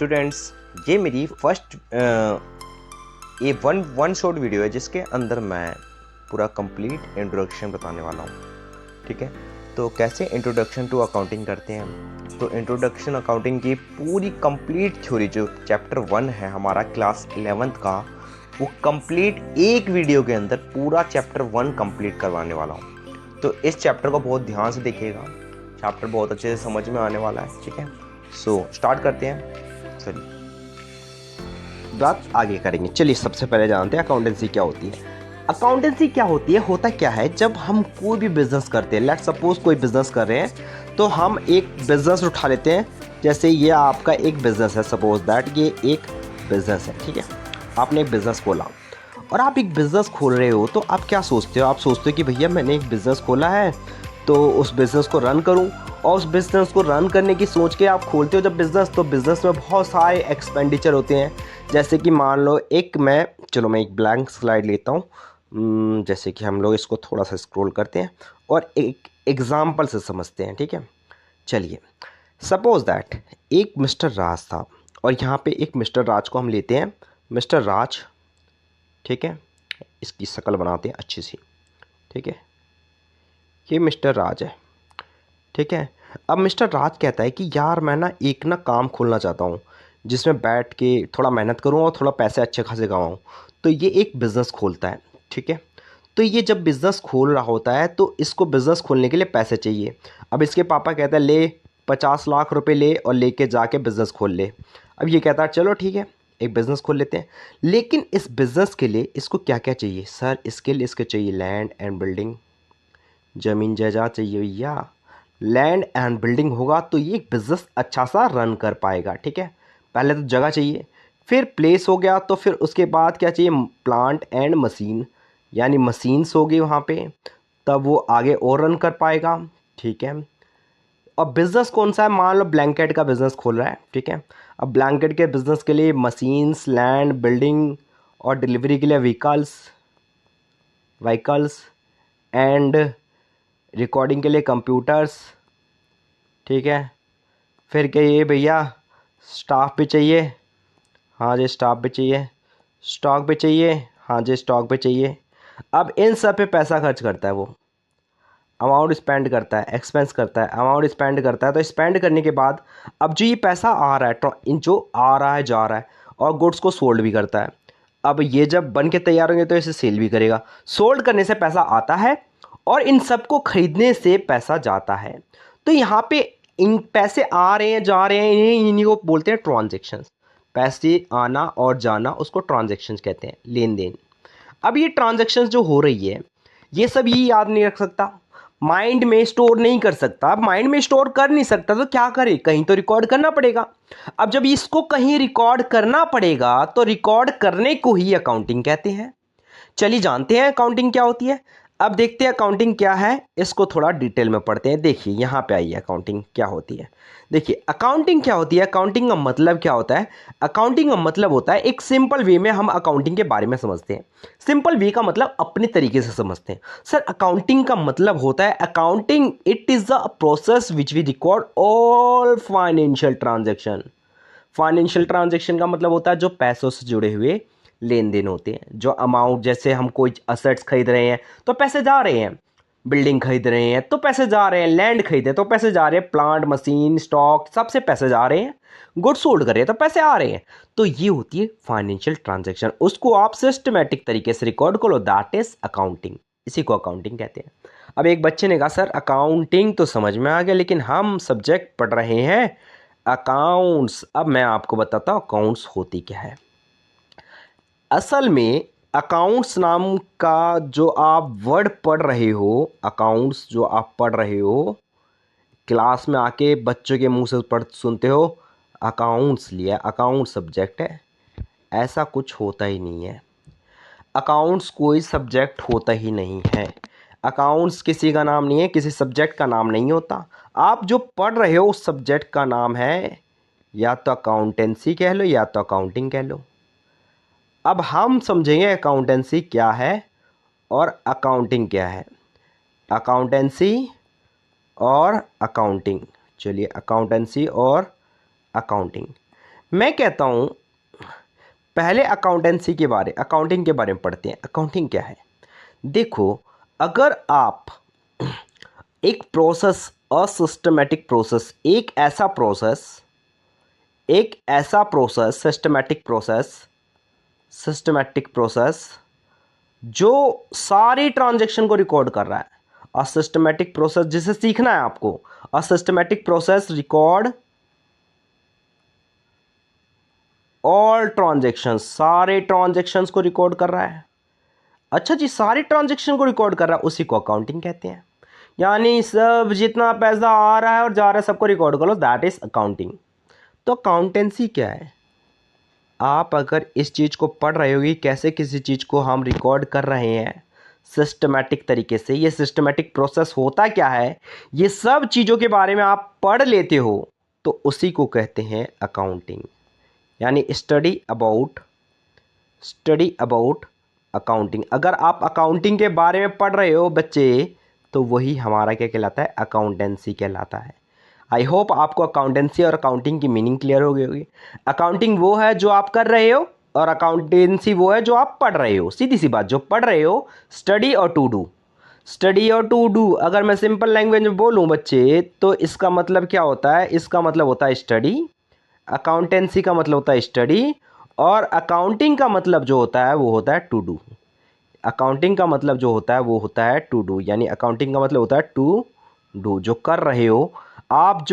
Students, ये मेरी first ये वन शॉट वीडियो है जिसके अंदर मैं पूरा कंप्लीट इंट्रोडक्शन बताने वाला हूँ। ठीक है, तो कैसे इंट्रोडक्शन टू अकाउंटिंग करते हैं। तो इंट्रोडक्शन अकाउंटिंग की पूरी कंप्लीट थ्योरी जो चैप्टर 1 है हमारा क्लास 11th का, वो कंप्लीट एक वीडियो के अंदर पूरा चैप्टर 1 कंप्लीट करवाने वाला हूँ। तो इस चैप्टर को बहुत ध्यान से देखिएगा, चैप्टर बहुत अच्छे से समझ में आने वाला है। ठीक है, सो स्टार्ट करते हैं। चलिए बात आगे करेंगे। चलिए सबसे पहले जानते हैं अकाउंटेंसी क्या होती है। अकाउंटेंसी क्या होती है, होता क्या है, जब हम कोई भी बिजनेस करते हैं, लेट सपोज कोई बिजनेस कर रहे हैं, तो हम एक बिजनेस उठा लेते हैं। जैसे ये आपका एक बिजनेस है, सपोज दैट ये एक बिजनेस है। ठीक है, आपने एक बिजनेस खोला और आप एक बिजनेस खोल रहे हो, तो आप क्या सोचते हो, आप सोचते हो कि भैया मैंने एक बिजनेस खोला है तो उस बिज़नेस को रन करूं, और उस बिज़नेस को रन करने की सोच के आप खोलते हो जब बिज़नेस, तो बिज़नेस में बहुत सारे एक्सपेंडिचर होते हैं। जैसे कि मान लो मैं एक ब्लैंक स्लाइड लेता हूँ। जैसे कि हम लोग इसको थोड़ा सा स्क्रॉल करते हैं और एक एग्ज़ाम्पल से समझते हैं। ठीक है, चलिए सपोज दैट एक मिस्टर राज था, और यहाँ पे एक मिस्टर राज को हम लेते हैं, मिस्टर राज। ठीक है, इसकी शक्ल बनाते हैं अच्छी सी। ठीक है, ये मिस्टर राज है। ठीक है, अब मिस्टर राज कहता है कि यार मैं एक काम खोलना चाहता हूँ जिसमें बैठ के थोड़ा मेहनत करूँ और थोड़ा पैसे अच्छे खासे कमाऊँ। तो ये एक बिज़नेस खोलता है। ठीक है, तो ये जब बिज़नेस खोल रहा होता है तो इसको बिज़नेस खोलने के लिए पैसे चाहिए। अब इसके पापा कहता है ले 50 लाख रुपए ले और लेके जाके बिज़नेस खोल ले। अब ये कहता है चलो ठीक है, एक बिज़नेस खोल लेते हैं। लेकिन इस बिज़नेस के लिए इसको क्या क्या चाहिए सर, इसके लिए इसको चाहिए लैंड एंड बिल्डिंग, ज़मीन जायदाद चाहिए भैया। लैंड एंड बिल्डिंग होगा तो ये एक बिज़नेस अच्छा सा रन कर पाएगा। ठीक है, पहले तो जगह चाहिए, फिर प्लेस हो गया, तो फिर उसके बाद क्या चाहिए, प्लांट एंड मशीन, यानी मशीन्स होगी वहाँ पे, तब वो आगे और रन कर पाएगा। ठीक है, अब बिज़नेस कौन सा है, मान लो ब्लैंकेट का बिज़नेस खोल रहा है। ठीक है, अब ब्लैंकेट के बिज़नेस के लिए मशीन्स, लैंड, बिल्डिंग और डिलीवरी के लिए व्हीकल्स एंड रिकॉर्डिंग के लिए कंप्यूटर्स। ठीक है, फिर क्या ये भैया स्टाफ भी चाहिए, हाँ जी स्टाफ भी चाहिए, स्टॉक भी चाहिए, हाँ जी स्टॉक भी चाहिए। अब इन सब पे पैसा खर्च करता है, वो अमाउंट स्पेंड करता है, एक्सपेंस करता है, अमाउंट स्पेंड करता है। तो स्पेंड करने के बाद अब जो ये पैसा आ रहा है, जो आ रहा है जा रहा है, और गुड्स को सोल्ड भी करता है। अब ये जब बन के तैयार होंगे तो इसे सेल भी करेगा। सोल्ड करने से पैसा आता है और इन सबको खरीदने से पैसा जाता है। तो यहाँ पे इन पैसे आ रहे हैं जा रहे हैं, इन्हीं को बोलते हैं ट्रांजेक्शन्स। पैसे आना और जाना उसको ट्रांजेक्शन्स कहते हैं, लेन देन। अब ये ट्रांजेक्शन्स जो हो रही है, ये सब ये याद नहीं रख सकता, माइंड में स्टोर नहीं कर सकता। अब माइंड में स्टोर कर नहीं सकता तो क्या करे, कहीं तो रिकॉर्ड करना पड़ेगा। अब जब इसको कहीं रिकॉर्ड करना पड़ेगा तो रिकॉर्ड करने को ही अकाउंटिंग कहते हैं। चलिए जानते हैं अकाउंटिंग क्या होती है। अब देखते हैं अकाउंटिंग क्या है, इसको थोड़ा डिटेल में पढ़ते हैं। देखिए यहाँ पे आइए, अकाउंटिंग क्या होती है। देखिए अकाउंटिंग क्या होती है, अकाउंटिंग का मतलब क्या होता है। अकाउंटिंग का मतलब होता है, एक सिंपल वे में हम अकाउंटिंग के बारे में समझते हैं। सिंपल वे का मतलब अपने तरीके से समझते हैं। सर अकाउंटिंग का मतलब होता है, accounting it is a process which we record all financial transaction. Financial transaction का मतलब होता है जो पैसों से जुड़े हुए लेन देन होते हैं, जो अमाउंट, जैसे हम कोई असेट्स खरीद रहे हैं तो पैसे जा रहे हैं, बिल्डिंग खरीद रहे हैं तो पैसे जा रहे हैं, लैंड खरीदे तो पैसे जा रहे हैं, प्लांट मशीन स्टॉक सबसे पैसे जा रहे हैं, गुड्स सोल्ड कर रहे हैं तो पैसे आ रहे हैं। तो ये होती है फाइनेंशियल ट्रांजेक्शन, उसको आप सिस्टमेटिक तरीके से रिकॉर्ड करो, दैट इज अकाउंटिंग। इसी को अकाउंटिंग कहते हैं। अब एक बच्चे ने कहा सर अकाउंटिंग तो समझ में आ गया, लेकिन हम सब्जेक्ट पढ़ रहे हैं अकाउंट्स। अब मैं आपको बताता हूँ अकाउंट्स होती क्या है। असल में अकाउंट्स नाम का जो आप वर्ड पढ़ रहे हो, अकाउंट्स जो आप पढ़ रहे हो, क्लास में आके बच्चों के मुंह से पढ़ सुनते हो अकाउंट्स लिया, अकाउंट सब्जेक्ट है, ऐसा कुछ होता ही नहीं है। अकाउंट्स कोई सब्जेक्ट होता ही नहीं है। अकाउंट्स किसी का नाम नहीं है, किसी सब्जेक्ट का नाम नहीं होता। आप जो पढ़ रहे हो उस सब्जेक्ट का नाम है, या तो अकाउंटेंसी कह लो या तो अकाउंटिंग कह लो। अब हम समझेंगे अकाउंटेंसी क्या है और अकाउंटिंग क्या है। अकाउंटेंसी और अकाउंटिंग, चलिए अकाउंटेंसी और अकाउंटिंग। मैं कहता हूँ पहले अकाउंटिंग के बारे में पढ़ते हैं। अकाउंटिंग क्या है? देखो, अगर आप एक प्रोसेस, असिस्टमेटिक प्रोसेस, एक ऐसा प्रोसेस सिस्टमैटिक प्रोसेस जो सारी ट्रांजैक्शन को रिकॉर्ड कर रहा है। असिस्टमेटिक प्रोसेस जिसे सीखना है आपको, असिस्टमेटिक प्रोसेस रिकॉर्ड ऑल ट्रांजैक्शंस, सारे ट्रांजैक्शंस को रिकॉर्ड कर रहा है। अच्छा जी, सारी ट्रांजैक्शन को रिकॉर्ड कर रहा है, उसी को अकाउंटिंग कहते हैं। यानी सब जितना पैसा आ रहा है और जा रहा है सबको रिकॉर्ड कर लो, दैट इज अकाउंटिंग। तो अकाउंटेंसी क्या है? आप अगर इस चीज़ को पढ़ रहे हो कि कैसे किसी चीज़ को हम रिकॉर्ड कर रहे हैं सिस्टमैटिक तरीके से, ये सिस्टमैटिक प्रोसेस होता क्या है, ये सब चीज़ों के बारे में आप पढ़ लेते हो, तो उसी को कहते हैं अकाउंटिंग। यानी स्टडी अबाउट अकाउंटिंग। अगर आप अकाउंटिंग के बारे में पढ़ रहे हो बच्चे, तो वही हमारा क्या कहलाता है? अकाउंटेंसी कहलाता है। आई होप आपको अकाउंटेंसी और अकाउंटिंग की मीनिंग क्लियर हो गई होगी। अकाउंटिंग वो है जो आप कर रहे हो और अकाउंटेंसी वो है जो आप पढ़ रहे हो। सीधी सी बात, जो पढ़ रहे हो, स्टडी और टू डू अगर मैं सिंपल लैंग्वेज में बोलूँ बच्चे, तो इसका मतलब क्या होता है? इसका मतलब होता है स्टडी, अकाउंटेंसी का मतलब होता है स्टडी, और अकाउंटिंग का मतलब जो होता है वो होता है टू डू। अकाउंटिंग का मतलब जो होता है वो होता है टू डू। यानी अकाउंटिंग का मतलब होता है टू डू, जो कर रहे हो आप,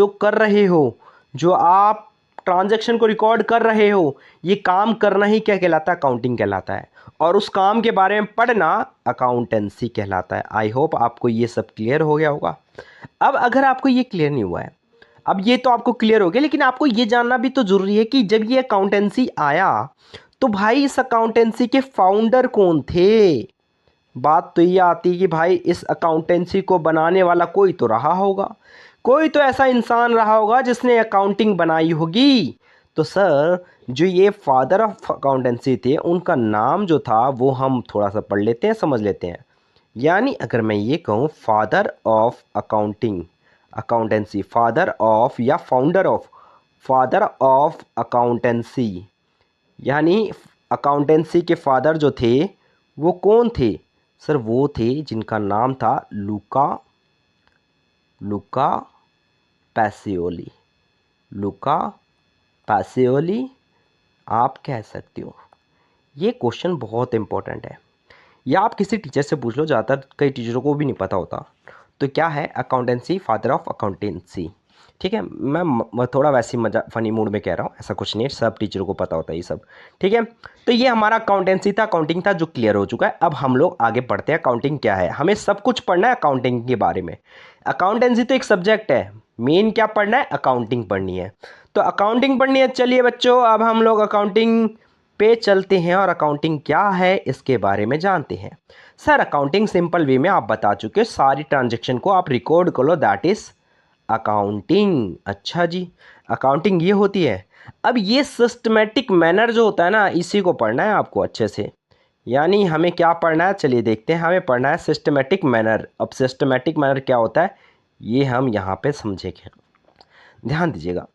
जो आप ट्रांजैक्शन को रिकॉर्ड कर रहे हो, ये काम करना ही क्या कहलाता है? अकाउंटिंग कहलाता है। और उस काम के बारे में पढ़ना अकाउंटेंसी कहलाता है। आई होप आपको ये सब क्लियर हो गया होगा। अब अगर आपको ये क्लियर नहीं हुआ है, अब ये तो आपको क्लियर हो गया, लेकिन आपको ये जानना भी तो जरूरी है कि जब ये अकाउंटेंसी आया, तो भाई इस अकाउंटेंसी के फाउंडर कौन थे? बात तो ये आती है कि भाई इस अकाउंटेंसी को बनाने वाला कोई तो रहा होगा, कोई तो ऐसा इंसान रहा होगा जिसने अकाउंटिंग बनाई होगी। तो सर, जो ये फादर ऑफ अकाउंटेंसी थे, उनका नाम जो था वो हम थोड़ा सा पढ़ लेते हैं, समझ लेते हैं। यानी अगर मैं ये कहूँ father of accountancy, father of या फादर ऑफ अकाउंटेंसी, यानी अकाउंटेंसी के फादर जो थे वो कौन थे? सर, वो थे जिनका नाम था लुका पैसियोली। लुका पैसियोली आप कह सकते हो। ये क्वेश्चन बहुत इंपॉर्टेंट है, या आप किसी टीचर से पूछ लो, ज़्यादातर कई टीचरों को भी नहीं पता होता। तो क्या है अकाउंटेंसी, फादर ऑफ अकाउंटेंसी? ठीक है, मैं थोड़ा वैसे मजा फनी मूड में कह रहा हूँ, ऐसा कुछ नहीं, सब टीचरों को पता होता है ये सब। ठीक है, तो ये हमारा अकाउंटेंसी था, अकाउंटिंग था, जो क्लियर हो चुका है। अब हम लोग आगे बढ़ते हैं। अकाउंटिंग क्या है? हमें सब कुछ पढ़ना है अकाउंटिंग के बारे में। अकाउंटेंसी तो एक सब्जेक्ट है, मेन क्या पढ़ना है? अकाउंटिंग पढ़नी है। तो अकाउंटिंग पढ़नी है। चलिए बच्चों, अब हम लोग अकाउंटिंग पे चलते हैं और अकाउंटिंग क्या है इसके बारे में जानते हैं। सर, अकाउंटिंग सिंपल वे में आप बता चुके हो, सारी ट्रांजैक्शन को आप रिकॉर्ड कर लो, दैट इज अकाउंटिंग। अच्छा जी, अकाउंटिंग ये होती है। अब ये सिस्टमेटिक मैनर जो होता है ना, इसी को पढ़ना है आपको अच्छे से। यानी हमें क्या पढ़ना है? चलिए देखते हैं। हमें पढ़ना है सिस्टमेटिक मैनर। अब सिस्टमेटिक मैनर क्या होता है, ये हम यहाँ पे समझेंगे। ध्यान दीजिएगा,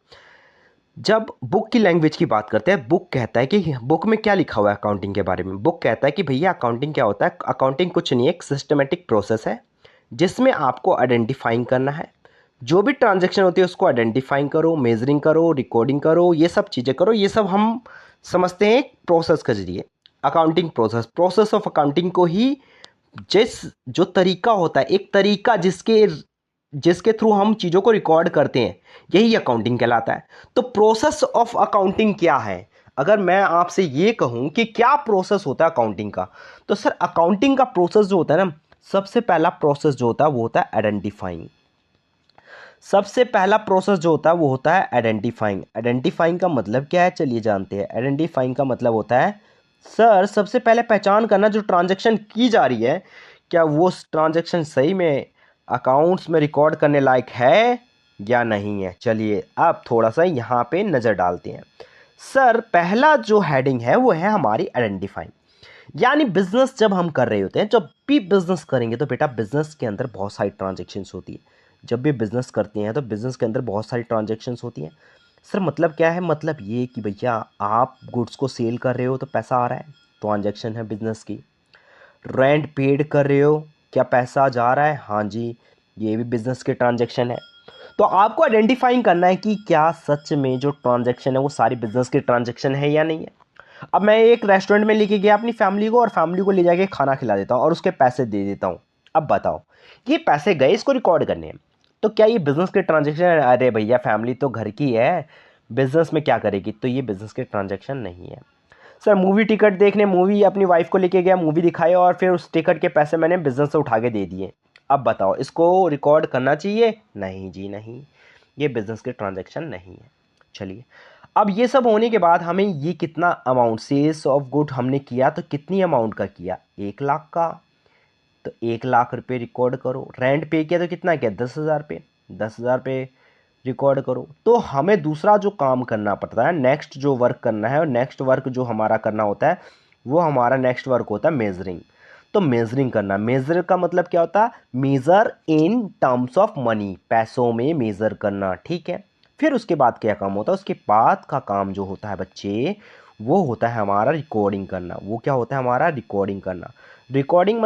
जब बुक की लैंग्वेज की बात करते हैं, बुक कहता है कि बुक में क्या लिखा हुआ है अकाउंटिंग के बारे में। बुक कहता है कि भैया अकाउंटिंग क्या होता है? अकाउंटिंग कुछ नहीं है, एक सिस्टमेटिक प्रोसेस है जिसमें आपको आइडेंटिफाइंग करना है। जो भी ट्रांजैक्शन होती है उसको आइडेंटिफाइंग करो, मेजरिंग करो, रिकॉर्डिंग करो, ये सब चीज़ें करो। ये सब हम समझते हैं एक प्रोसेस के जरिए। अकाउंटिंग प्रोसेस ऑफ अकाउंटिंग को ही जो तरीका होता है, एक तरीका जिसके थ्रू हम चीज़ों को रिकॉर्ड करते हैं, यही अकाउंटिंग कहलाता है। तो प्रोसेस ऑफ अकाउंटिंग क्या है? अगर मैं आपसे ये कहूँ कि क्या प्रोसेस होता है अकाउंटिंग का, तो सर अकाउंटिंग का प्रोसेस जो होता है ना, सबसे पहला प्रोसेस जो होता है वो होता है आइडेंटिफाइंग। सबसे पहला प्रोसेस जो होता है वो होता है आइडेंटिफाइंग। आइडेंटिफाइंग का मतलब क्या है? चलिए जानते हैं। आइडेंटिफाइंग का मतलब होता है सर सबसे पहले पहचान करना, जो ट्रांजैक्शन की जा रही है, क्या वो ट्रांजैक्शन सही में अकाउंट्स में रिकॉर्ड करने लायक है या नहीं है। चलिए अब थोड़ा सा यहाँ पे नज़र डालते हैं। सर, पहला जो हेडिंग है वो है हमारी आइडेंटिफाइंग। यानी बिजनेस जब हम कर रहे होते हैं, जब भी बिजनेस करेंगे तो बेटा बिजनेस के अंदर बहुत सारी ट्रांजैक्शंस होती है। जब भी बिजनेस करते हैं तो बिजनेस के अंदर बहुत सारी ट्रांजैक्शंस होती हैं। सर मतलब क्या है, मतलब ये कि भैया आप गुड्स को सेल कर रहे हो तो पैसा आ रहा है, ट्रांजैक्शन है बिजनेस की। रेंट पेड कर रहे हो, क्या पैसा जा रहा है, हाँ जी, ये भी बिजनेस के ट्रांजैक्शन है। तो आपको आइडेंटिफाइंग करना है कि क्या सच में जो ट्रांजैक्शन है वो सारी बिजनेस के ट्रांजैक्शन है या नहीं है। अब मैं एक रेस्टोरेंट में लेके गया अपनी फैमिली को, और फैमिली को ले जाके खाना खिला देता हूँ और उसके पैसे दे देता हूँ। अब बताओ, ये पैसे गए इसको रिकॉर्ड करने हैं, तो क्या ये बिजनेस के ट्रांजैक्शन है? अरे भैया फैमिली तो घर की है, बिजनेस में क्या करेगी, तो ये बिजनेस के ट्रांजैक्शन नहीं है। सर मूवी टिकट देखने, मूवी अपनी वाइफ को लेके गया, मूवी दिखाए और फिर उस टिकट के पैसे मैंने बिजनेस से उठा के दे दिए। अब बताओ इसको रिकॉर्ड करना चाहिए? नहीं जी नहीं, ये बिजनेस के ट्रांजैक्शन नहीं है। चलिए, अब ये सब होने के बाद हमें ये कितना अमाउंट सेल्स ऑफ गुड हमने किया, तो कितनी अमाउंट का किया, 1 लाख का, तो 1 लाख रुपये रिकॉर्ड करो। रेंट पे किया तो कितना किया, 10,000 पे, 10,000 पे रिकॉर्ड करो। तो हमें दूसरा जो काम करना पड़ता है, नेक्स्ट जो वर्क करना है, और नेक्स्ट वर्क जो हमारा करना होता है वो हमारा नेक्स्ट वर्क होता है मेजरिंग। तो मेजरिंग करना, मेजर का मतलब क्या होता है, measure in terms of money, पैसों में मेजर करना, ठीक है। फिर उसके बाद क्या काम होता है, उसके बाद का काम जो होता है बच्चे, वो होता है हमारा रिकॉर्डिंग करना। वो क्या होता है हमारा, रिकॉर्डिंग करना। रिकॉर्डिंग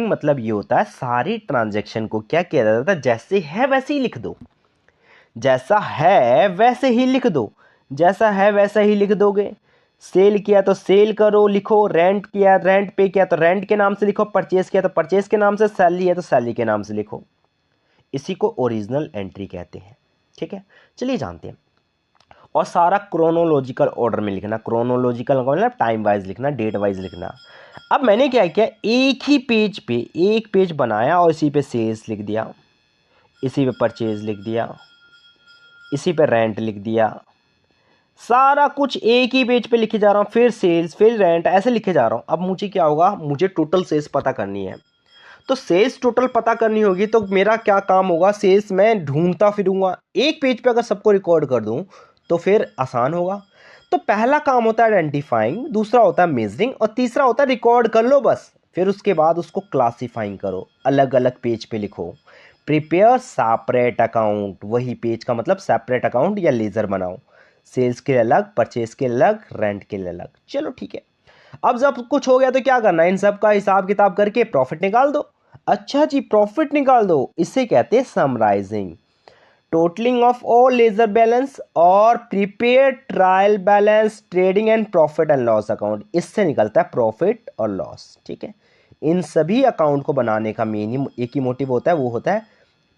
मतलब ये होता है सारी ट्रांजैक्शन को क्या किया जाता है, जैसे है वैसे ही लिख दो, जैसा है वैसे ही लिख दो, जैसा है वैसा ही लिख दोगे। सेल किया तो सेल करो लिखो, रेंट किया, रेंट पे किया तो रेंट के नाम से लिखो, परचेज किया तो परचेज के नाम से, सैलरी है तो सैलरी के नाम से लिखो। इसी को ओरिजिनल एंट्री कहते हैं, ठीक है। चलिए जानते हैं। और सारा क्रोनोलॉजिकल ऑर्डर में लिखना, क्रोनोलॉजिकल मतलब टाइम वाइज लिखना, डेट वाइज लिखना। अब मैंने क्या किया, एक ही पेज पे एक पेज बनाया और इसी पे सेल्स लिख दिया, इसी पे परचेज लिख दिया, इसी पे रेंट लिख दिया, सारा कुछ एक ही पेज पे लिखे जा रहा हूँ, फिर सेल्स फिर रेंट ऐसे लिखे जा रहा हूँ। अब मुझे क्या होगा, मुझे टोटल सेल्स पता करनी है। तो सेल्स टोटल पता करनी होगी तो मेरा क्या काम होगा, सेल्स मैं ढूंढता फिरूंगा। एक पेज पे अगर सबको रिकॉर्ड कर दूं तो फिर आसान होगा। तो पहला काम होता है आइडेंटिफाइंग, दूसरा होता है मेजरिंग, और तीसरा होता है रिकॉर्ड कर लो बस। फिर उसके बाद उसको क्लासीफाइंग करो, अलग अलग पेज पे लिखो। प्रिपेयर सेपरेट अकाउंट, वही पेज का मतलब सेपरेट अकाउंट या लेजर बनाओ, सेल्स के लिए अलग, परचेज के लिए अलग, रेंट के लिए अलग। चलो ठीक है। अब जब कुछ हो गया तो क्या करना है, इन सब का हिसाब किताब करके प्रॉफिट निकाल दो। अच्छा जी, प्रॉफिट निकाल दो, इसे कहते हैं summarising. Totalling of all ledger balance और prepaid trial balance, trading and profit and loss account, इससे निकलता है प्रॉफिट और लॉस, ठीक है। इन सभी अकाउंट को बनाने का मेन एक ही मोटिव होता है, वो होता है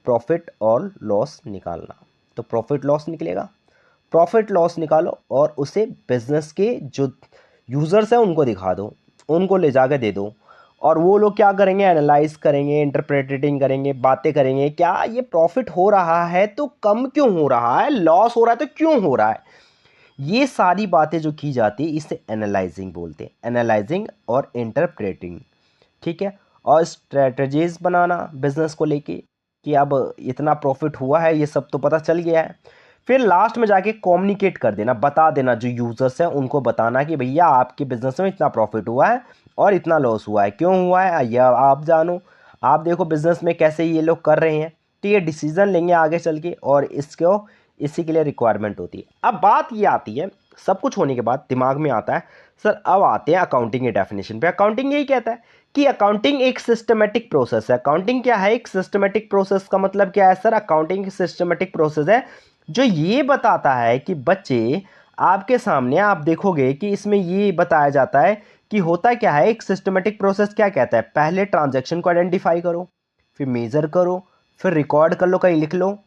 प्रॉफिट और लॉस निकालना। तो प्रॉफिट लॉस निकलेगा, प्रॉफिट लॉस निकालो और उसे बिजनेस के जो यूज़र्स हैं उनको दिखा दो, उनको ले जाकर दे दो, और वो लोग क्या करेंगे, एनालाइज करेंगे, इंटरप्रेटिंग करेंगे, बातें करेंगे, क्या ये प्रॉफिट हो रहा है तो कम क्यों हो रहा है, लॉस हो रहा है तो क्यों हो रहा है। ये सारी बातें जो की जाती है इसे एनालाइजिंग बोलते हैं, एनालाइजिंग और इंटरप्रेटिंग, ठीक है। और स्ट्रेटजीज बनाना बिजनेस को लेके कि अब इतना प्रॉफिट हुआ है, ये सब तो पता चल गया है। फिर लास्ट में जाके कम्युनिकेट कर देना, बता देना, जो यूजर्स हैं उनको बताना कि भैया आपके बिजनेस में इतना प्रॉफिट हुआ है और इतना लॉस हुआ है, क्यों हुआ है या आप जानो, आप देखो बिजनेस में कैसे ये लोग कर रहे हैं, तो ये डिसीजन लेंगे आगे चल के, और इसको इसी के लिए रिक्वायरमेंट होती है। अब बात ये आती है, सब कुछ होने के बाद दिमाग में आता है, सर अब आते हैं अकाउंटिंग के डेफिनेशन पे। अकाउंटिंग यही कहता है कि अकाउंटिंग एक सिस्टमेटिक प्रोसेस है। अकाउंटिंग क्या है, एक सिस्टमेटिक प्रोसेस का मतलब क्या है सर, अकाउंटिंग सिस्टमेटिक प्रोसेस है जो ये बताता है कि बच्चे आपके सामने आप देखोगे कि इसमें ये बताया जाता है कि होता क्या है। एक सिस्टमेटिक प्रोसेस क्या कहता है, पहले ट्रांजैक्शन को आइडेंटिफाई करो, फिर मेजर करो, फिर रिकॉर्ड कर लो, कहीं लिख लो,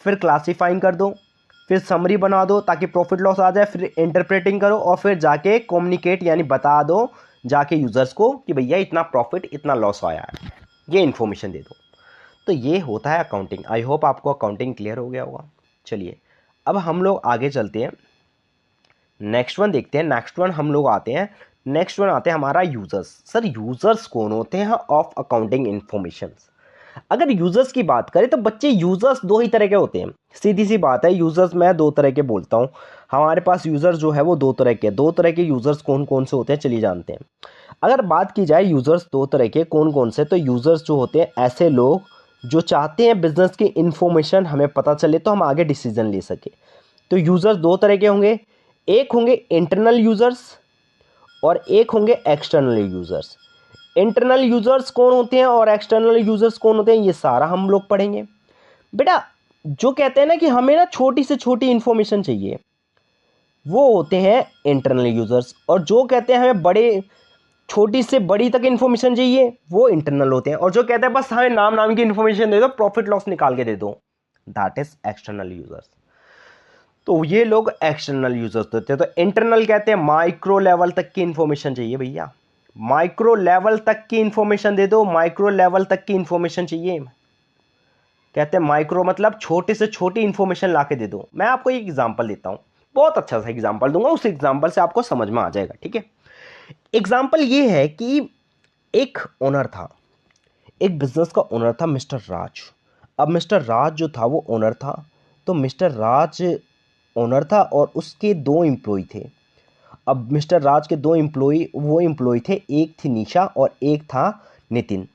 फिर क्लासीफाइंग कर दो, फिर समरी बना दो ताकि प्रॉफिट लॉस आ जाए, फिर इंटरप्रेटिंग करो, और फिर जाके कम्युनिकेट यानी बता दो जाके यूजर्स को कि भैया इतना प्रॉफिट इतना लॉस आया है, ये इन्फॉर्मेशन दे दो। तो ये होता है अकाउंटिंग। आई होप आपको अकाउंटिंग क्लियर हो गया होगा। चलिए अब हम लोग आगे चलते हैं, नेक्स्ट वन देखते हैं। नेक्स्ट वन हम लोग आते हैं, नेक्स्ट वन आते हैं हमारा यूजर्स। सर यूजर्स कौन होते हैं ऑफ अकाउंटिंग इन्फॉर्मेशन। अगर यूजर्स की बात करें तो बच्चे यूजर्स दो ही तरह के होते हैं, सीधी सी बात है। यूजर्स मैं दो तरह के बोलता हूँ, हमारे पास यूजर्स जो है वो दो तरह के, दो तरह के यूजर्स कौन कौन से होते हैं चलिए जानते हैं। अगर बात की जाए यूजर्स दो तरह के कौन कौन से, तो यूजर्स जो होते हैं ऐसे लोग जो चाहते हैं बिजनेस की इंफॉर्मेशन हमें पता चले तो हम आगे डिसीजन ले सके। तो यूज़र्स दो तरह के होंगे, एक होंगे इंटरनल यूज़र्स और एक होंगे एक्सटर्नल यूज़र्स। इंटरनल यूज़र्स कौन होते हैं और एक्सटर्नल यूज़र्स कौन होते हैं, ये सारा हम लोग पढ़ेंगे। बेटा जो कहते हैं ना कि हमें ना छोटी से छोटी इन्फॉर्मेशन चाहिए, वो होते हैं इंटरनल यूज़र्स, और जो कहते हैं हमें बड़े छोटी से बड़ी तक इन्फॉर्मेशन चाहिए, वो इंटरनल होते हैं। और जो कहते हैं बस हमें नाम नाम की इन्फॉर्मेशन दे दो, प्रॉफिट लॉस निकाल के दे दो, दैट इज एक्सटर्नल यूज़र्स। तो ये लोग एक्सटर्नल यूज़र्स होते हैं। तो इंटरनल कहते हैं माइक्रो लेवल तक की इन्फॉर्मेशन चाहिए भैया, माइक्रो लेवल तक की इन्फॉर्मेशन दे दो, माइक्रो लेवल तक की इन्फॉर्मेशन चाहिए। कहते हैं माइक्रो मतलब छोटे से छोटी इन्फॉर्मेशन ला के दे दो। मैं आपको एक एग्जांपल देता हूँ, बहुत अच्छा सा एग्जांपल दूंगा, उस एग्जांपल से आपको समझ में आ जाएगा, ठीक है। एग्जांपल ये है कि एक ओनर था, एक बिजनेस का ओनर था मिस्टर राज। अब मिस्टर राज जो था वो ओनर था, तो मिस्टर राज ओनर था और उसके दो एम्प्लॉय थे। अब मिस्टर राज के दो एम्प्लॉय थे, एक थी निशा और एक था नितिन।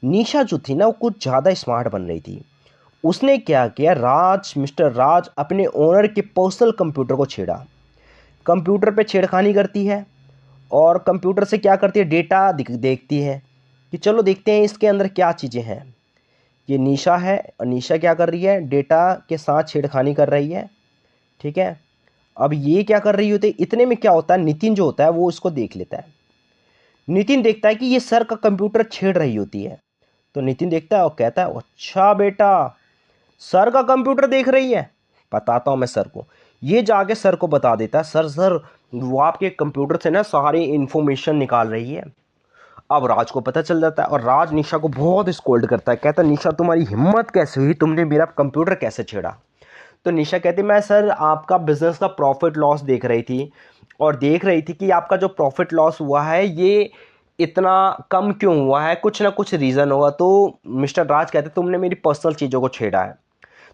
निशा जो थी ना वो कुछ ज़्यादा स्मार्ट बन रही थी। उसने क्या किया, मिस्टर राज अपने ओनर के पर्सनल कंप्यूटर को छेड़ा। कंप्यूटर पे छेड़खानी करती है और कंप्यूटर से क्या करती है, डेटा देखती है कि चलो देखते हैं इसके अंदर क्या चीज़ें हैं। ये निशा है और निशा क्या कर रही है, डेटा के साथ छेड़खानी कर रही है, ठीक है। अब ये क्या कर रही होती है, इतने में क्या होता है, नितिन जो होता है वो इसको देख लेता है। नितिन देखता है कि ये सर का कंप्यूटर छेड़ रही होती है, तो नितिन देखता है और कहता है अच्छा बेटा सर का कंप्यूटर देख रही है, बताता हूँ मैं सर को। ये जाके सर को बता देता है, सर सर वो आपके कंप्यूटर से ना सारी इन्फॉर्मेशन निकाल रही है। अब राज को पता चल जाता है और राज निशा को बहुत स्कोल्ड करता है, कहता है निशा तुम्हारी हिम्मत कैसे हुई, तुमने मेरा कंप्यूटर कैसे छेड़ा। तो निशा कहती मैं सर आपका बिजनेस का प्रॉफिट लॉस देख रही थी और देख रही थी कि आपका जो प्रॉफिट लॉस हुआ है ये इतना कम क्यों हुआ है, कुछ ना कुछ रीज़न होगा। तो मिस्टर राज कहते तुमने मेरी पर्सनल चीज़ों को छेड़ा है,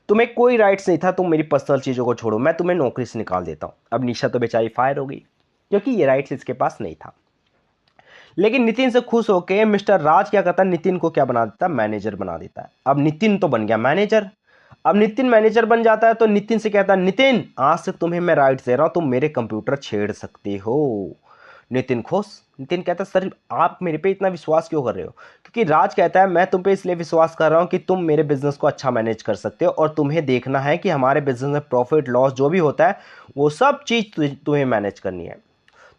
तुम्हें कोई राइट्स नहीं था, तुम मेरी पर्सनल चीज़ों को छोड़ो, मैं तुम्हें नौकरी से निकाल देता हूँ। अब निशा तो बेचारी फायर हो गई क्योंकि ये राइट्स इसके पास नहीं था। लेकिन नितिन से खुश होकर मिस्टर राज क्या करता है, नितिन को क्या बना देता है, मैनेजर बना देता है। अब नितिन तो बन गया मैनेजर। अब नितिन मैनेजर बन जाता है तो नितिन से कहता है नितिन आज से तुम्हें मैं राइट्स दे रहा हूं, तुम मेरे कंप्यूटर छेड़ सकते हो। नितिन खुश। नितिन कहता है सर आप मेरे पे इतना विश्वास क्यों कर रहे हो, क्योंकि राज कहता है मैं तुम पे इसलिए विश्वास कर रहा हूं कि तुम मेरे बिजनेस को अच्छा मैनेज कर सकते हो और तुम्हें देखना है कि हमारे बिजनेस में प्रॉफिट लॉस जो भी होता है वो सब चीज़ तुम्हें मैनेज करनी है।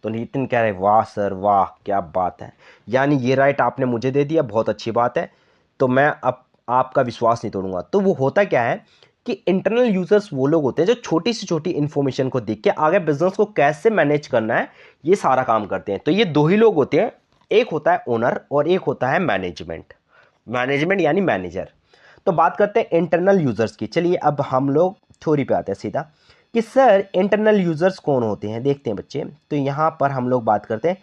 तो नितिन कह रहे वाह सर वाह क्या बात है, यानी ये राइट आपने मुझे दे दिया, बहुत अच्छी बात है, तो मैं अब आपका विश्वास नहीं तोड़ूंगा। तो वो होता क्या है कि इंटरनल यूजर्स वो लोग होते हैं जो छोटी से छोटी इंफॉर्मेशन को देख के आगे बिजनेस को कैसे मैनेज करना है ये सारा काम करते हैं। तो ये दो ही लोग होते हैं, एक होता है ओनर और एक होता है मैनेजमेंट। मैनेजमेंट यानी मैनेजर। तो बात करते हैं इंटरनल यूजर्स की। चलिए अब हम लोग थ्योरी पे आते हैं सीधा कि सर इंटरनल यूजर्स कौन होते हैं, देखते हैं बच्चे। तो यहाँ पर हम लोग बात करते हैं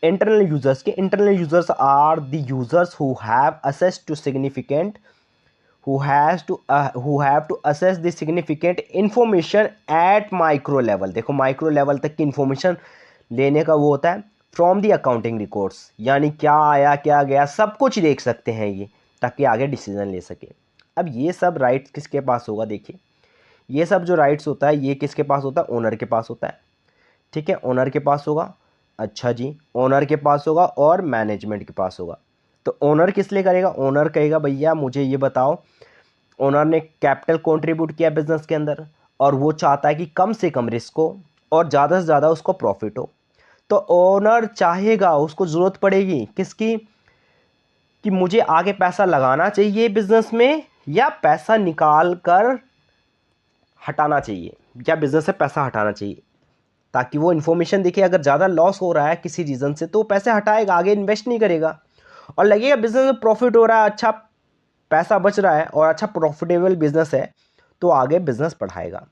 इंटरनल यूजर्स के। Internal users are the users who have access to significant who have to assess the significant information at micro level। देखो माइक्रो लेवल तक की इंफॉर्मेशन लेने का वो होता है फ्रॉम द अकाउंटिंग रिकॉर्ड्स, यानी क्या आया क्या गया सब कुछ देख सकते हैं ये, ताकि आगे डिसीजन ले सके। अब ये सब राइट्स किसके पास होगा, देखिए ये सब जो राइट्स होता है ये किसके पास होता है, ओनर के पास होता है, ठीक है, ओनर के पास होगा। अच्छा जी, ओनर के पास होगा और मैनेजमेंट के पास होगा। तो ओनर किस लिए करेगा, ओनर कहेगा भैया मुझे ये बताओ, ओनर ने कैपिटल कंट्रीब्यूट किया बिजनेस के अंदर और वो चाहता है कि कम से कम रिस्क हो और ज़्यादा से ज़्यादा उसको प्रॉफिट हो। तो ओनर चाहेगा, उसको ज़रूरत पड़ेगी किसकी, कि मुझे आगे पैसा लगाना चाहिए बिजनेस में या पैसा निकाल कर हटाना चाहिए, या बिजनेस से पैसा हटाना चाहिए, ताकि वो इन्फॉर्मेशन देखे अगर ज़्यादा लॉस हो रहा है किसी रीज़न से तो पैसे हटाएगा, आगे इन्वेस्ट नहीं करेगा। और लगेगा बिजनेस में प्रॉफिट हो रहा है, अच्छा पैसा बच रहा है और अच्छा प्रॉफिटेबल बिजनेस है, तो आगे बिजनेस बढ़ाएगा।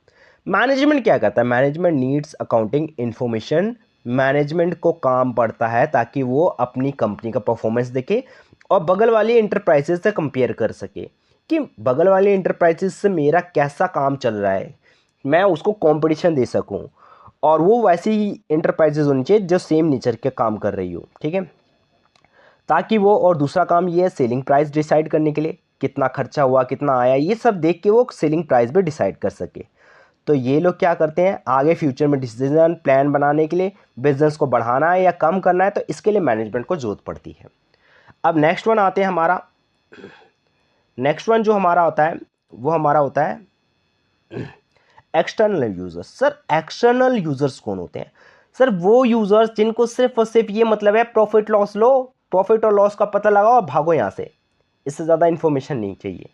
मैनेजमेंट क्या कहता है, management needs accounting information. Management को काम पड़ता है ताकि वो अपनी कंपनी का परफॉर्मेंस देखे और बगल वाली इंटरप्राइजेस से कंपेयर कर सके कि बगल वाली इंटरप्राइजेस से मेरा कैसा काम चल रहा है, मैं उसको कंपटीशन दे सकूं। और वो वैसी इंटरप्राइजेज होनी चाहिए जो सेम नेचर के काम कर रही हो, ठीक है, ताकि वो, और दूसरा काम ये है सेलिंग प्राइस डिसाइड करने के लिए, कितना खर्चा हुआ कितना आया ये सब देख के वो सेलिंग प्राइस भी डिसाइड कर सके। तो ये लोग क्या करते हैं, आगे फ्यूचर में डिसीजन प्लान बनाने के लिए, बिजनेस को बढ़ाना है या कम करना है, तो इसके लिए मैनेजमेंट को जरूरत पड़ती है। अब नेक्स्ट वन आते हैं हमारा, नेक्स्ट वन जो हमारा होता है वो हमारा होता है external users. Sir external users कौन होते हैं? सर वो यूजर्स जिनको सिर्फ और सिर्फ ये मतलब है प्रॉफिट लॉस लो, प्रॉफिट और लॉस का पता लगाओ और भागो यहाँ से, इससे ज़्यादा इन्फॉर्मेशन नहीं चाहिए।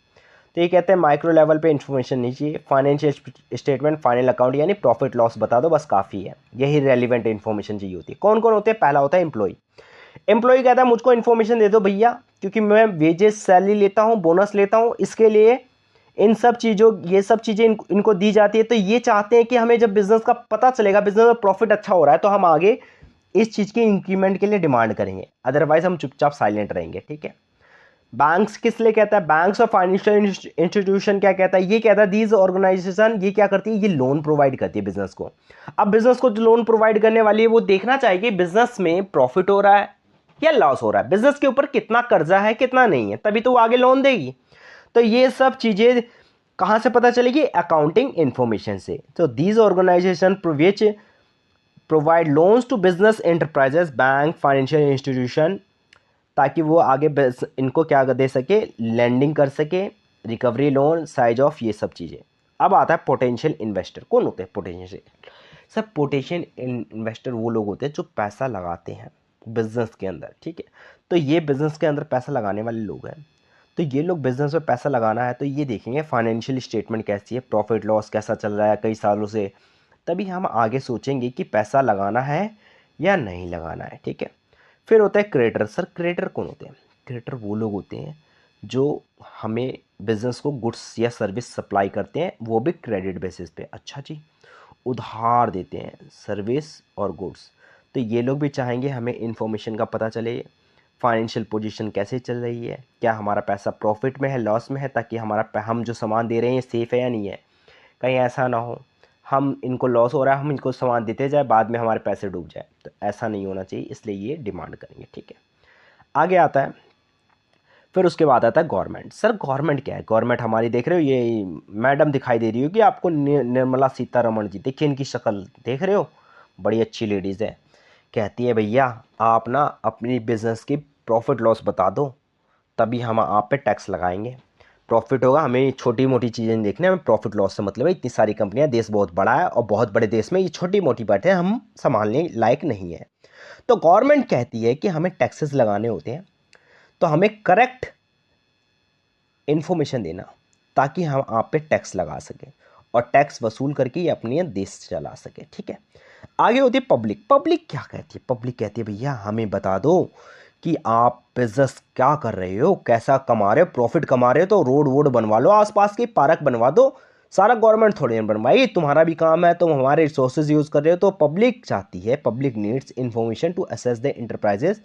तो ये कहते हैं माइक्रो लेवल पे इन्फॉर्मेशन नहीं चाहिए, फाइनेंशियल स्टेटमेंट, फाइनल अकाउंट यानी प्रॉफिट लॉस बता दो बस काफ़ी है, यही रेलिवेंट इन्फॉर्मेशन चाहिए होती है। कौन कौन होते हैं? पहला होता है एम्प्लॉय। एम्प्लॉय कहता है मुझको इन्फॉर्मेशन दे दो भैया, क्योंकि मैं वेजेस सैलरी लेता हूँ, बोनस लेता हूँ, इसके लिए इन सब चीज़ों, ये सब चीज़ें इनको दी जाती है। तो ये चाहते हैं कि हमें जब बिजनेस का पता चलेगा, बिजनेस में प्रॉफिट अच्छा हो रहा है, तो हम आगे इस चीज़ की इंक्रीमेंट के लिए डिमांड करेंगे, अदरवाइज हम चुपचाप साइलेंट रहेंगे। ठीक है। बैंक्स किस लिए कहता है? बैंक्स और फाइनेंशियल इंस्टीट्यूशन क्या कहता है? ये कहता है दीज ऑर्गेनाइजेशन, ये क्या करती है? ये लोन प्रोवाइड करती है बिजनेस को। अब बिजनेस को जो लोन प्रोवाइड करने वाली है वो देखना चाहिए बिजनेस में प्रॉफिट हो रहा है या लॉस हो रहा है, बिजनेस के ऊपर कितना कर्जा है कितना नहीं है, तभी तो वो आगे लोन देगी। तो ये सब चीजें कहां से पता चलेगी? अकाउंटिंग इंफॉर्मेशन से। तो these organisation which provide loans to business enterprises, bank, financial institution, ताकि वो आगे इनको क्या दे सके, लैंडिंग कर सके, रिकवरी लोन, साइज ऑफ, ये सब चीज़ें। अब आता है पोटेंशियल इन्वेस्टर। कौन होते हैं पोटेंशियल? सर पोटेंशियल इन्वेस्टर वो लोग होते हैं जो पैसा लगाते हैं बिजनेस के अंदर। ठीक है। तो ये बिजनेस के अंदर पैसा लगाने वाले लोग हैं। तो ये लोग बिजनेस में पैसा लगाना है तो ये देखेंगे फाइनेंशियल स्टेटमेंट कैसी है, प्रॉफिट लॉस कैसा चल रहा है कई सालों से, तभी हम आगे सोचेंगे कि पैसा लगाना है या नहीं लगाना है। ठीक है। फिर होता है क्रेडिटर। सर क्रेडिटर कौन होते हैं? क्रेडिटर वो लोग होते हैं जो हमें बिजनेस को गुड्स या सर्विस सप्लाई करते हैं, वो भी क्रेडिट बेसिस पे। अच्छा जी, उधार देते हैं सर्विस और गुड्स। तो ये लोग भी चाहेंगे हमें इन्फॉर्मेशन का पता चले, फाइनेंशियल पोजीशन कैसे चल रही है, क्या हमारा पैसा प्रॉफिट में है लॉस में है, ताकि हमारा हम जो सामान दे रहे हैं सेफ़ है या नहीं है। कहीं ऐसा ना हो हम इनको लॉस हो रहा है, हम इनको सामान देते जाए, बाद में हमारे पैसे डूब जाए, तो ऐसा नहीं होना चाहिए, इसलिए ये डिमांड करेंगे। ठीक है। आगे आता है, फिर उसके बाद आता है गवर्नमेंट। सर गवर्नमेंट क्या है? गवर्नमेंट हमारी देख रहे हो, ये मैडम दिखाई दे रही होगी आपको, निर्मला सीतारमण जी, देखिए इनकी शक्ल देख रहे हो, बड़ी अच्छी लेडीज़ है। कहती है भैया आप ना अपनी बिजनेस की प्रॉफिट लॉस बता दो, तभी हम आप पे टैक्स लगाएंगे। प्रॉफिट होगा, हमें छोटी मोटी चीज़ें नहीं देखनी, हमें प्रॉफिट लॉस से मतलब है। इतनी सारी कंपनियां, देश बहुत बड़ा है और बहुत बड़े देश में ये छोटी मोटी बातें हम संभालने लायक नहीं है। तो गवर्नमेंट कहती है कि हमें टैक्सेस लगाने होते हैं, तो हमें करेक्ट इन्फॉर्मेशन देना, ताकि हम आप पे टैक्स लगा सकें और टैक्स वसूल करके ये अपनी देश चला सके। ठीक है। आगे होती है पब्लिक। पब्लिक क्या कहती है? पब्लिक कहती है भैया हमें बता दो कि आप बिजनेस क्या कर रहे हो, कैसा कमा रहे हो, प्रॉफिट कमा रहे हो तो रोड वोड बनवा लो, आसपास की पार्क बनवा दो। सारा गवर्नमेंट थोड़ी ना बनवाई, तुम्हारा भी काम है, तुम हमारे रिसोर्सेज यूज कर रहे हो। तो पब्लिक चाहती है, public needs information to assess the enterprise's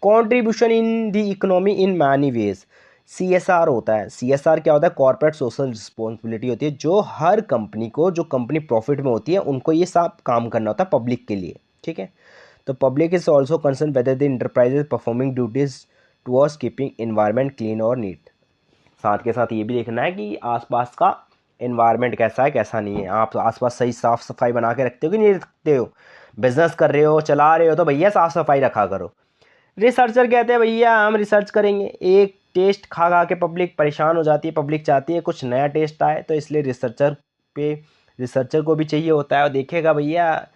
contribution in the economy in many ways. CSR होता है। CSR क्या होता है? कॉर्पोरेट सोशल रिस्पॉन्सिबिलिटी होती है, जो हर कंपनी को, जो कंपनी प्रॉफिट में होती है उनको ये सब काम करना होता है पब्लिक के लिए। ठीक है। तो public is also concern whether the enterprises performing duties towards keeping environment clean और नीट। साथ के साथ ये भी देखना है कि आसपास का एनवायरनमेंट कैसा है कैसा नहीं है, आप आसपास सही साफ सफाई बना के रखते हो कि नहीं रखते हो। बिजनेस कर रहे हो, चला रहे हो, तो भैया साफ सफाई रखा करो। रिसर्चर कहते हैं भैया हम रिसर्च करेंगे, एक टेस्ट खा खा के पब्लिक परेशान हो जाती है, पब्लिक चाहती है कुछ नया टेस्ट आए, तो इसलिए रिसर्चर को भी चाहिए होता है और देखेगा भैया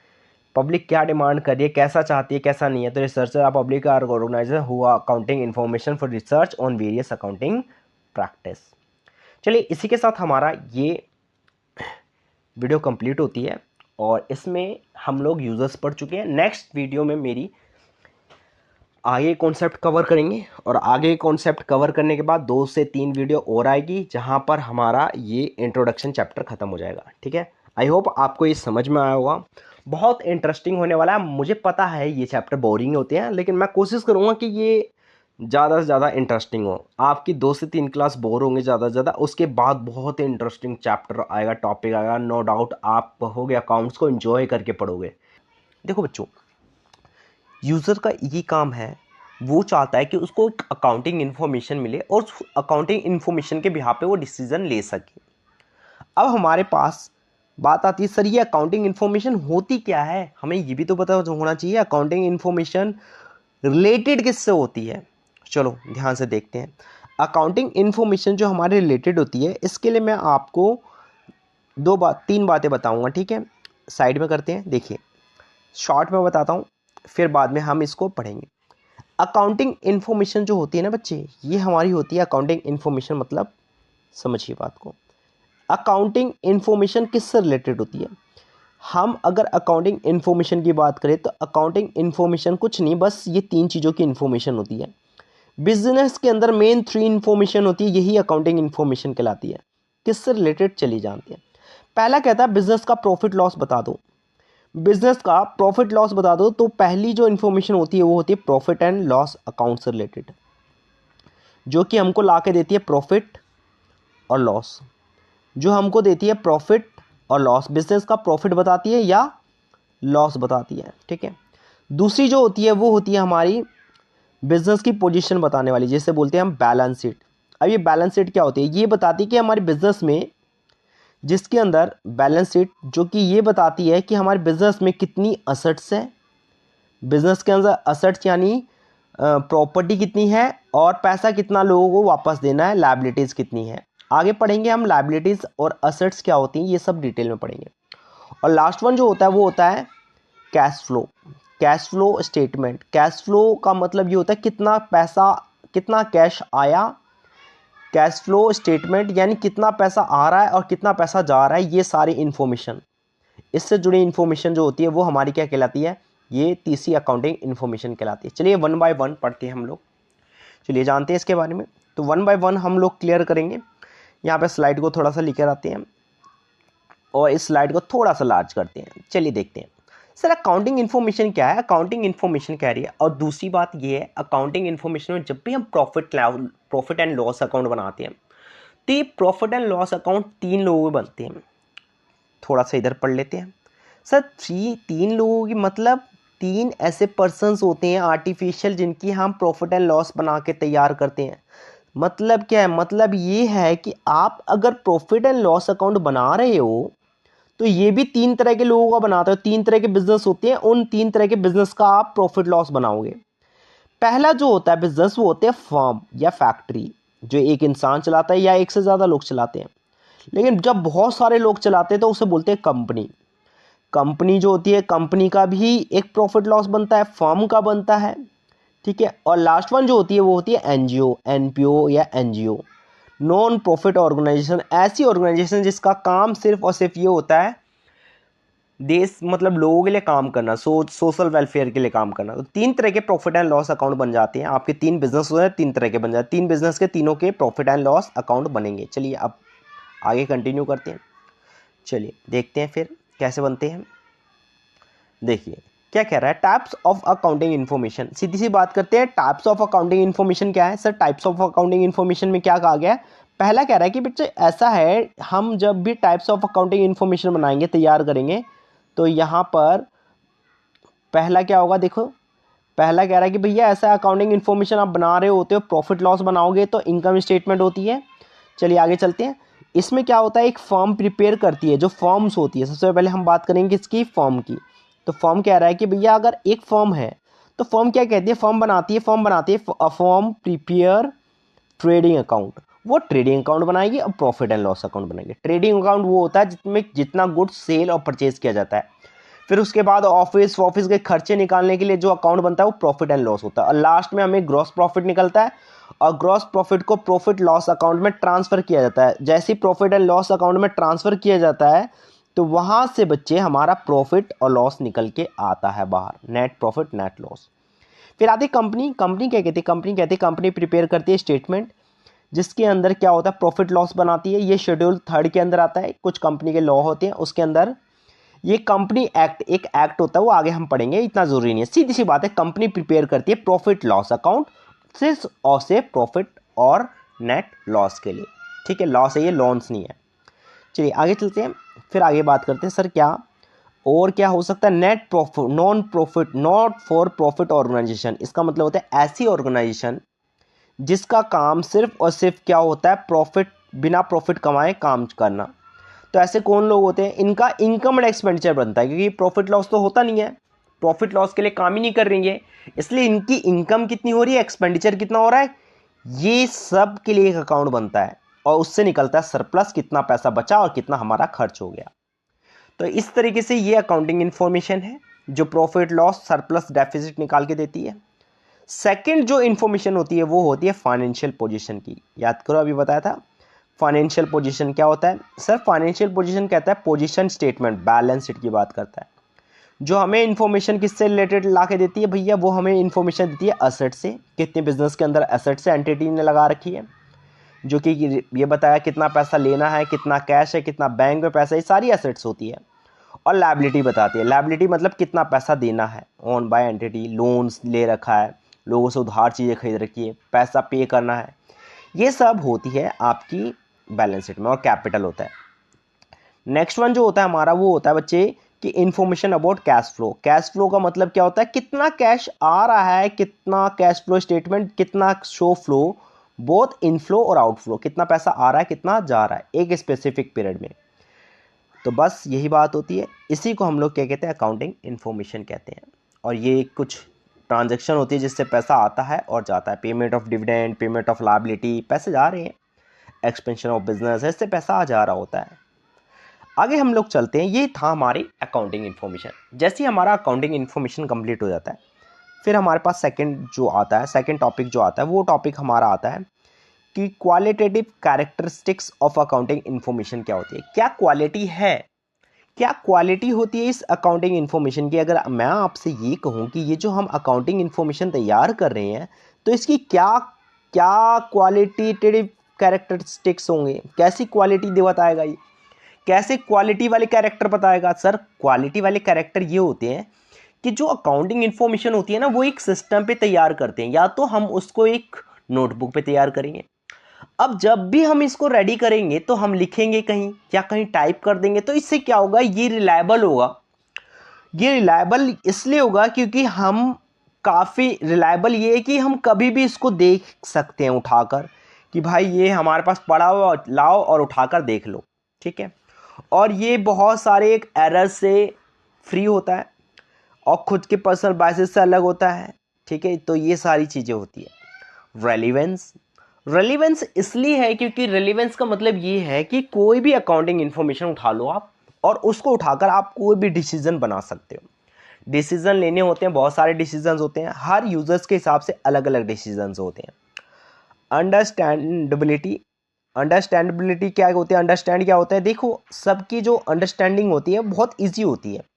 पब्लिक क्या डिमांड कर रही है, कैसा चाहती है कैसा नहीं है। तो रिसर्चर आ public or organisation who are accounting information for research on various accounting practice. चलिए इसी के साथ हमारा ये वीडियो कंप्लीट होती है और इसमें हम लोग यूजर्स पढ़ चुके हैं। नेक्स्ट वीडियो में मेरी आगे कॉन्सेप्ट कवर करेंगे और आगे कॉन्सेप्ट कवर करने के बाद 2 से 3 वीडियो और आएगी, जहां पर हमारा ये इंट्रोडक्शन चैप्टर खत्म हो जाएगा। ठीक है। आई होप आपको ये समझ में आया होगा, बहुत इंटरेस्टिंग होने वाला है। मुझे पता है ये चैप्टर बोरिंग होते हैं, लेकिन मैं कोशिश करूँगा कि ये ज़्यादा से ज़्यादा इंटरेस्टिंग हो। आपकी 2 से 3 क्लास बोर होंगे ज़्यादा से ज़्यादा, उसके बाद बहुत इंटरेस्टिंग चैप्टर आएगा, टॉपिक आएगा, नो डाउट आप पढ़ोगे, अकाउंट्स को एंजॉय करके पढ़ोगे। देखो बच्चों, यूज़र का यही काम है, वो चाहता है कि उसको एक अकाउंटिंग इन्फॉर्मेशन मिले और अकाउंटिंग इन्फॉर्मेशन के बिहाफ पे वो डिसीजन ले सके। अब हमारे पास बात आती है सर ये अकाउंटिंग इन्फॉर्मेशन होती क्या है, हमें ये भी तो पता होना चाहिए अकाउंटिंग इन्फॉर्मेशन रिलेटेड किससे होती है। चलो ध्यान से देखते हैं। अकाउंटिंग इन्फॉर्मेशन जो हमारे रिलेटेड होती है, इसके लिए मैं आपको तीन बातें बताऊंगा, ठीक है। साइड में करते हैं, देखिए शॉर्ट में बताता हूँ, फिर बाद में हम इसको पढ़ेंगे। अकाउंटिंग इन्फॉर्मेशन जो होती है ना बच्चे, ये हमारी होती है अकाउंटिंग इन्फॉर्मेशन, मतलब समझिए बात को। अकाउंटिंग इन्फॉर्मेशन किससे रिलेटेड होती है? हम अगर अकाउंटिंग इन्फॉर्मेशन की बात करें तो अकाउंटिंग इन्फॉर्मेशन कुछ नहीं, बस ये तीन चीज़ों की इन्फॉर्मेशन होती है। बिजनेस के अंदर मेन 3 इन्फॉर्मेशन होती है, यही अकाउंटिंग इन्फॉर्मेशन कहलाती है। किससे रिलेटेड चली जानते हैं। पहला कहता है बिजनेस का प्रॉफिट लॉस बता दो, बिजनेस का प्रॉफिट लॉस बता दो। तो पहली जो इन्फॉर्मेशन होती है वो होती है प्रॉफिट एंड लॉस अकाउंट से रिलेटेड, जो कि हमको ला के देती है प्रॉफिट और लॉस, जो हमको देती है प्रॉफिट और लॉस, बिजनेस का प्रॉफिट बताती है या लॉस बताती है, ठीक है। दूसरी जो होती है वो होती है हमारी बिजनेस की पोजीशन बताने वाली, जैसे बोलते हैं हम बैलेंस शीट। अब ये बैलेंस शीट क्या होती है? ये बताती है कि हमारे बिजनेस में, जिसके अंदर बैलेंस शीट जो कि ये बताती है कि हमारे बिजनेस में कितनी असेट्स है, बिजनेस के अंदर असेट्स यानी प्रॉपर्टी कितनी है और पैसा कितना लोगों को वापस देना है, लायबिलिटीज़ कितनी है। आगे पढ़ेंगे हम लायबिलिटीज़ और असेट्स क्या होती हैं, ये सब डिटेल में पढ़ेंगे। और लास्ट वन जो होता है वो होता है cash flow, cash flow statement. Cash flow का मतलब ये होता है कितना पैसा, कितना कैश आया। कैश फ्लो स्टेटमेंट यानी कितना पैसा आ रहा है और कितना पैसा जा रहा है, ये सारी इन्फॉर्मेशन, इससे जुड़ी इन्फॉर्मेशन जो होती है वो हमारी क्या कहलाती है, ये तीसरी अकाउंटिंग इन्फॉर्मेशन कहलाती है। चलिए वन बाय वन पढ़ते हैं हम लोग, चलिए जानते हैं इसके बारे में। तो वन बाय वन हम लोग क्लियर करेंगे। यहाँ पे स्लाइड को थोड़ा सा लेकर आते हैं और इस स्लाइड को थोड़ा सा लार्ज करते हैं। चलिए देखते हैं सर अकाउंटिंग इन्फॉर्मेशन क्या है। अकाउंटिंग इन्फॉर्मेशन कह रही है, और दूसरी बात ये है अकाउंटिंग इन्फॉर्मेशन में जब भी हम प्रॉफिट एंड लॉस अकाउंट बनाते हैं तो ये प्रॉफिट एंड लॉस अकाउंट 3 लोगों में बनते हैं। थोड़ा सा इधर पढ़ लेते हैं सर। 3 लोगों की मतलब 3 ऐसे पर्सन्स होते हैं आर्टिफिशियल, जिनकी हम प्रॉफिट एंड लॉस बना के तैयार करते हैं। मतलब क्या है? मतलब ये है कि आप अगर प्रॉफिट एंड लॉस अकाउंट बना रहे हो तो ये भी 3 तरह के लोगों का बनाते हो। 3 तरह के बिजनेस होते हैं, उन 3 तरह के बिजनेस का आप प्रॉफिट लॉस बनाओगे। पहला जो होता है बिजनेस वो होते हैं फर्म या फैक्ट्री, जो एक इंसान चलाता है या एक से ज़्यादा लोग चलाते हैं। लेकिन जब बहुत सारे लोग चलाते हैं तो उसे बोलते हैं कंपनी। कंपनी जो होती है, कंपनी का भी एक प्रॉफिट लॉस बनता है, फर्म का बनता है, ठीक है। और लास्ट वन जो होती है वो होती है एनजीओ, एनपीओ या एनजीओ, नॉन प्रॉफिट ऑर्गेनाइजेशन। ऐसी ऑर्गेनाइजेशन जिसका काम सिर्फ और सिर्फ ये होता है देश, मतलब लोगों के लिए काम करना, सोशल वेलफेयर के लिए काम करना। तो 3 तरह के प्रॉफिट एंड लॉस अकाउंट बन जाते हैं आपके। 3 बिजनेस होते हैं, 3 तरह के बन जाते हैं। 3 बिजनेस के तीनों के प्रॉफिट एंड लॉस अकाउंट बनेंगे। चलिए अब आगे कंटिन्यू करते हैं। चलिए देखते हैं फिर कैसे बनते हैं। देखिए क्या कह रहा है, टाइप्स ऑफ अकाउंटिंग इन्फॉर्मेशन। सीधी सी बात करते हैं, टाइप्स ऑफ अकाउंटिंग इन्फॉर्मेशन क्या है। Sir types of accounting information में क्या कहा गया है? पहला कह रहा है कि बच्चे ऐसा है, हम जब भी टाइप्स ऑफ अकाउंटिंग इन्फॉर्मेशन बनाएंगे, तैयार करेंगे, तो यहाँ पर पहला क्या होगा, देखो पहला कह रहा है कि भैया ऐसा अकाउंटिंग इन्फॉर्मेशन आप बना रहे होते हो, प्रॉफिट लॉस बनाओगे तो इनकम स्टेटमेंट होती है। चलिए आगे चलते हैं। इसमें क्या होता है, एक फर्म प्रिपेयर करती है, जो फर्म्स होती है। सबसे पहले हम बात करेंगे इसकी फर्म की। तो फर्म कह रहा है कि भैया अगर एक फर्म है तो फर्म क्या कहती है, फर्म बनाती है फर्म प्रिपेयर ट्रेडिंग अकाउंट। वो ट्रेडिंग अकाउंट बनाएगी और प्रॉफिट एंड लॉस अकाउंट बनाएगी। ट्रेडिंग अकाउंट वो होता है जिसमें जितना गुड्स सेल और परचेज किया जाता है। फिर उसके बाद ऑफिस के खर्चे निकालने के लिए जो अकाउंट बनता है वो प्रॉफिट एंड लॉस होता है। और लास्ट में हमें ग्रॉस प्रॉफिट निकलता है, और ग्रॉस प्रॉफिट को प्रॉफिट लॉस अकाउंट में ट्रांसफर किया जाता है। जैसे ही प्रॉफिट एंड लॉस अकाउंट में ट्रांसफर किया जाता है तो वहां से बच्चे हमारा प्रॉफिट और लॉस निकल के आता है बाहर, नेट प्रॉफिट नेट लॉस। फिर आती कंपनी। कंपनी क्या कहती है? कंपनी प्रिपेयर करती है स्टेटमेंट, जिसके अंदर क्या होता है, प्रॉफिट लॉस बनाती है। ये शेड्यूल 3 के अंदर आता है। कुछ कंपनी के लॉ होते हैं, उसके अंदर ये कंपनी एक्ट, एक एक्ट होता है, वो आगे हम पढ़ेंगे, इतना जरूरी नहीं है। सीधी सी बात है, कंपनी प्रिपेयर करती है प्रॉफिट लॉस अकाउंट सिर्फ और सिर्फ प्रॉफिट और नेट लॉस के लिए, ठीक है। लॉस है ये, लॉन्स नहीं है। चलिए आगे चलते हैं, फिर आगे बात करते हैं सर क्या और क्या हो सकता है। Net profit, non profit, not for profit organisation. इसका मतलब होता है ऐसी ऑर्गेनाइजेशन जिसका काम सिर्फ और सिर्फ क्या होता है, प्रॉफिट, बिना प्रॉफिट कमाए काम करना। तो ऐसे कौन लोग होते हैं, इनका इनकम एंड एक्सपेंडिचर बनता है, क्योंकि प्रॉफिट लॉस तो होता नहीं है, प्रॉफिट लॉस के लिए काम ही नहीं कर रही है, इसलिए इनकी इनकम कितनी हो रही है, एक्सपेंडिचर कितना हो रहा है, ये सब के लिए एक अकाउंट बनता है और उससे निकलता है सरप्लस, कितना पैसा बचा और कितना हमारा खर्च हो गया। तो इस तरीके से ये अकाउंटिंग इंफॉर्मेशन है जो प्रॉफिट लॉस सरप्लस डेफिसिट निकाल के देती है। सेकंड जो इंफॉर्मेशन होती है वो होती है फाइनेंशियल पोजीशन की। याद करो अभी बताया था फाइनेंशियल पोजीशन क्या होता है सर, फाइनेंशियल पोजीशन कहता है पोजीशन स्टेटमेंट, बैलेंस शीट की बात करता है। जो हमें इंफॉर्मेशन किससे रिलेटेड ला के देती है भैया, वो हमें इंफॉर्मेशन देती है एसेट से, कितने बिजनेस के अंदर एसेट से एंटिटी ने लगा रखी है, जो कि ये बताया कितना पैसा लेना है, कितना कैश है, कितना बैंक में पैसा है, ये सारी एसेट्स होती है। और लायबिलिटी बताती है, लायबिलिटी मतलब कितना पैसा देना है, ओन बाय एंटिटी, लोन्स ले रखा है, लोगों से उधार चीज़ें खरीद रखी है, पैसा पे करना है, ये सब होती है आपकी बैलेंस शीट में। और कैपिटल होता है। नेक्स्ट वन जो होता है हमारा वो होता है बच्चे कि information about cash flow. Cash flow का मतलब क्या होता है, कितना कैश आ रहा है, कितना कैश फ्लो स्टेटमेंट, कितना शो फ्लो, बोथ इनफ्लो और आउटफ्लो, कितना पैसा आ रहा है कितना जा रहा है एक स्पेसिफिक पीरियड में। तो बस यही बात होती है, इसी को हम लोग क्या कहते हैं, अकाउंटिंग इन्फॉर्मेशन कहते हैं। और ये कुछ ट्रांजैक्शन होती है जिससे पैसा आता है और जाता है, payment of dividend, payment of liability, पैसे जा रहे हैं, एक्सपेंशन ऑफ बिजनेस, इससे पैसा आ जा रहा होता है। आगे हम लोग चलते हैं, ये था हमारी अकाउंटिंग इन्फॉर्मेशन। जैसे ही हमारा अकाउंटिंग इन्फॉर्मेशन कंप्लीट हो जाता है, फिर हमारे पास सेकंड जो आता है, सेकंड टॉपिक जो आता है वो टॉपिक हमारा आता है कि qualitative characteristics of accounting information क्या होती है, क्या क्वालिटी है, क्या क्वालिटी होती है इस अकाउंटिंग इन्फॉर्मेशन की। अगर मैं आपसे ये कहूँ कि ये जो हम अकाउंटिंग इन्फॉर्मेशन तैयार कर रहे हैं तो इसकी क्या क्या क्वालिटेटिव कैरेक्टरिस्टिक्स होंगे, कैसी क्वालिटी बताएगा, ये कैसे क्वालिटी वाले कैरेक्टर बताएगा। सर क्वालिटी वाले कैरेक्टर ये होते हैं कि जो अकाउंटिंग इन्फॉर्मेशन होती है ना वो एक सिस्टम पे तैयार करते हैं, या तो हम उसको एक नोटबुक पे तैयार करेंगे, अब जब भी हम इसको रेडी करेंगे तो हम लिखेंगे कहीं या कहीं टाइप कर देंगे, तो इससे क्या होगा, ये रिलायबल होगा। ये रिलायबल इसलिए होगा क्योंकि हम काफ़ी रिलायबल ये है कि हम कभी भी इसको देख सकते हैं उठाकर कि भाई ये हमारे पास पड़ा हुआ, लाओ और उठाकर देख लो, ठीक है। और ये बहुत सारे एक एरर से फ्री होता है और खुद के पर्सनल बायसेस से अलग होता है, ठीक है। तो ये सारी चीज़ें होती है। रेलिवेंस, रेलिवेंस इसलिए है क्योंकि रेलिवेंस का मतलब ये है कि कोई भी अकाउंटिंग इन्फॉर्मेशन उठा लो आप और उसको उठाकर आप कोई भी डिसीजन बना सकते हो। डिसीजन लेने होते हैं, बहुत सारे डिसीजन होते हैं, हर यूजर्स के हिसाब से अलग अलग डिसीजन होते हैं। अंडरस्टैंडेबिलिटी, अंडरस्टैंडेबिलिटी क्या होती है, अंडरस्टैंड क्या होता है, देखो सबकी जो अंडरस्टैंडिंग होती है बहुत ईजी होती है।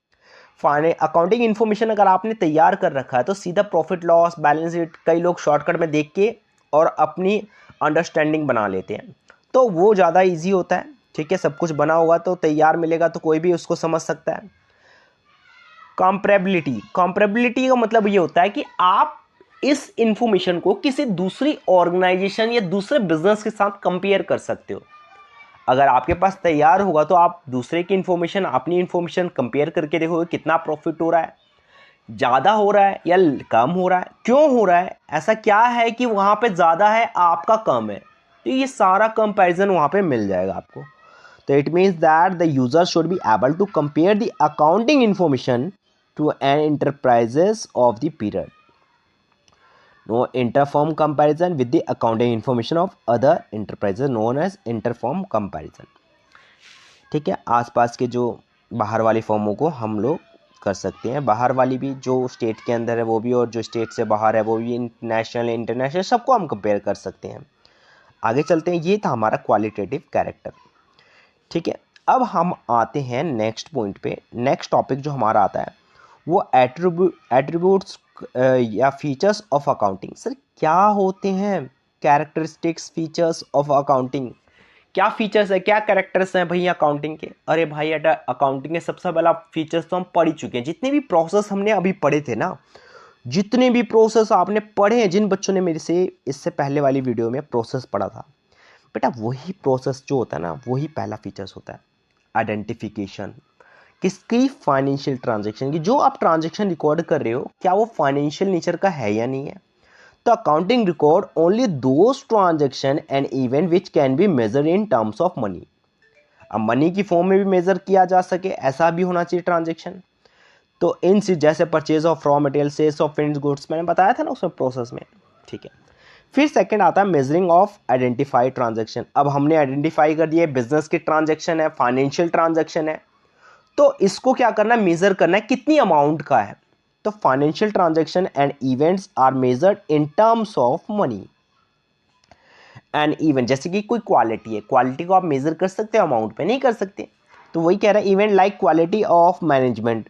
अकाउंटिंग इन्फॉर्मेशन अगर आपने तैयार कर रखा है तो सीधा प्रॉफिट लॉस बैलेंस शीट कई लोग शॉर्टकट में देख के और अपनी अंडरस्टैंडिंग बना लेते हैं, तो वो ज़्यादा इजी होता है, ठीक है। सब कुछ बना होगा तो तैयार मिलेगा तो कोई भी उसको समझ सकता है। कंपेरेबिलिटी, कंपेरेबिलिटी का मतलब ये होता है कि आप इस इंफॉर्मेशन को किसी दूसरी ऑर्गेनाइजेशन या दूसरे बिजनेस के साथ कंपेयर कर सकते हो। अगर आपके पास तैयार होगा तो आप दूसरे की इंफॉर्मेशन अपनी इंफॉर्मेशन कंपेयर करके देखोगे कितना प्रॉफिट हो रहा है, ज़्यादा हो रहा है या कम हो रहा है, क्यों हो रहा है, ऐसा क्या है कि वहाँ पे ज़्यादा है आपका कम है, तो ये सारा कंपैरिजन वहाँ पे मिल जाएगा आपको। तो it means that the user should be able to compare the accounting information to an enterprises of the period. No interform comparison with the accounting information of other enterprises known as interform comparison. ठीक है, आसपास के जो बाहर वाली फॉर्मों को हम लोग कर सकते हैं, बाहर वाली भी जो स्टेट के अंदर है वो भी, और जो स्टेट से बाहर है वो भी, नेशनल इंटरनेशनल सबको हम कंपेयर कर सकते हैं। आगे चलते हैं, ये था हमारा क्वालिटेटिव कैरेक्टर, ठीक है। अब हम आते हैं नेक्स्ट पॉइंट पे। नेक्स्ट टॉपिक जो हमारा आता है वो एट्रीब्यूट्स या फीचर्स ऑफ अकाउंटिंग। सर क्या होते हैं कैरेक्टरिस्टिक्स फीचर्स ऑफ अकाउंटिंग, क्या फीचर्स है, क्या कैरेक्टर्स हैं भैया अकाउंटिंग के। अरे भाई अकाउंटिंग के सबसे पहला फीचर्स तो हम पढ़ ही चुके हैं, जितने भी प्रोसेस हमने अभी पढ़े थे ना, जितने भी प्रोसेस आपने पढ़े हैं, जिन बच्चों ने मेरे से इससे पहले वाली वीडियो में प्रोसेस पढ़ा था बेटा, वही प्रोसेस जो होता है ना वही पहला फीचर्स होता है। आइडेंटिफिकेशन किसकी, फाइनेंशियल ट्रांजैक्शन की। जो आप ट्रांजैक्शन रिकॉर्ड कर रहे हो क्या वो फाइनेंशियल नेचर का है या नहीं है। तो accounting record only those transaction and event which can be measured in terms of money. अब मनी की फॉर्म में भी मेजर किया जा सके ऐसा भी होना चाहिए ट्रांजेक्शन। तो इन जैसे purchase of raw material, sales of finished goods, मैंने बताया था ना उसमें प्रोसेस में, ठीक है। फिर सेकंड आता है मेजरिंग ऑफ आइडेंटिफाइड ट्रांजैक्शन। अब हमने आइडेंटिफाई कर दिया बिजनेस की ट्रांजैक्शन है, फाइनेंशियल ट्रांजैक्शन है, तो इसको क्या करना है, मेजर करना है कितनी अमाउंट का है। तो financial transaction and events are measured in terms of money and event. जैसे कि कोई क्वालिटी है, क्वालिटी को आप मेजर कर सकते हो, अमाउंट पे नहीं कर सकते। तो वही कह रहा है event like quality of management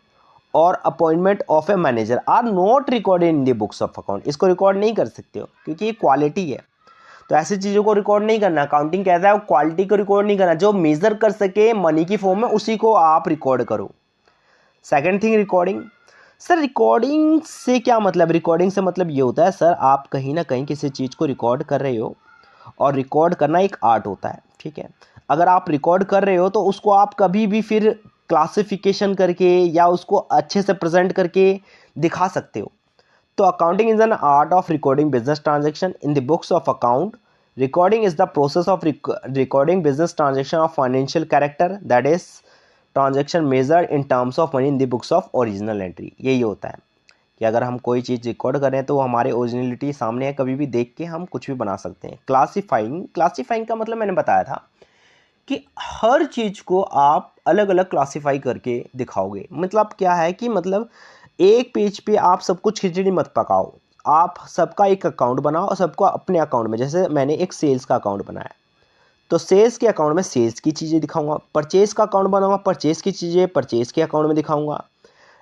और appointment of a manager are not recorded in the books of account. इसको रिकॉर्ड नहीं कर सकते हो क्योंकि ये क्वालिटी है, तो ऐसी चीज़ों को रिकॉर्ड नहीं करना। अकाउंटिंग कहता है क्वालिटी को रिकॉर्ड नहीं करना, जो मेजर कर सके मनी की फॉर्म में उसी को आप रिकॉर्ड करो। Second thing recording. Sir recording से क्या मतलब, रिकॉर्डिंग से मतलब ये होता है सर आप कहीं ना कहीं किसी चीज़ को रिकॉर्ड कर रहे हो, और रिकॉर्ड करना एक आर्ट होता है, ठीक है। अगर आप रिकॉर्ड कर रहे हो तो उसको आप कभी भी फिर क्लासिफिकेशन करके या उसको अच्छे से प्रेजेंट करके दिखा सकते हो। तो accounting is an art of recording business transaction in the books of account. Recording is the process of recording business transaction of financial character, that is transaction measured in terms of money in the books of original entry. यही होता है कि अगर हम कोई चीज़ record कर रहे हैं तो वो हमारे ओरिजिनलिटी सामने है, कभी भी देख के हम कुछ भी बना सकते हैं। क्लासीफाइंग, क्लासीफाइंग का मतलब मैंने बताया था कि हर चीज़ को आप अलग अलग क्लासीफाई करके दिखाओगे। मतलब क्या है कि मतलब एक पेज पे आप सब कुछ खिचड़ी मत पकाओ, आप सबका एक अकाउंट बनाओ और सबको अपने अकाउंट में, जैसे मैंने एक सेल्स का अकाउंट बनाया तो सेल्स के अकाउंट में सेल्स की चीज़ें दिखाऊंगा, परचेज का अकाउंट बनाऊंगा परचेज की चीज़ें परचेज के अकाउंट में दिखाऊंगा,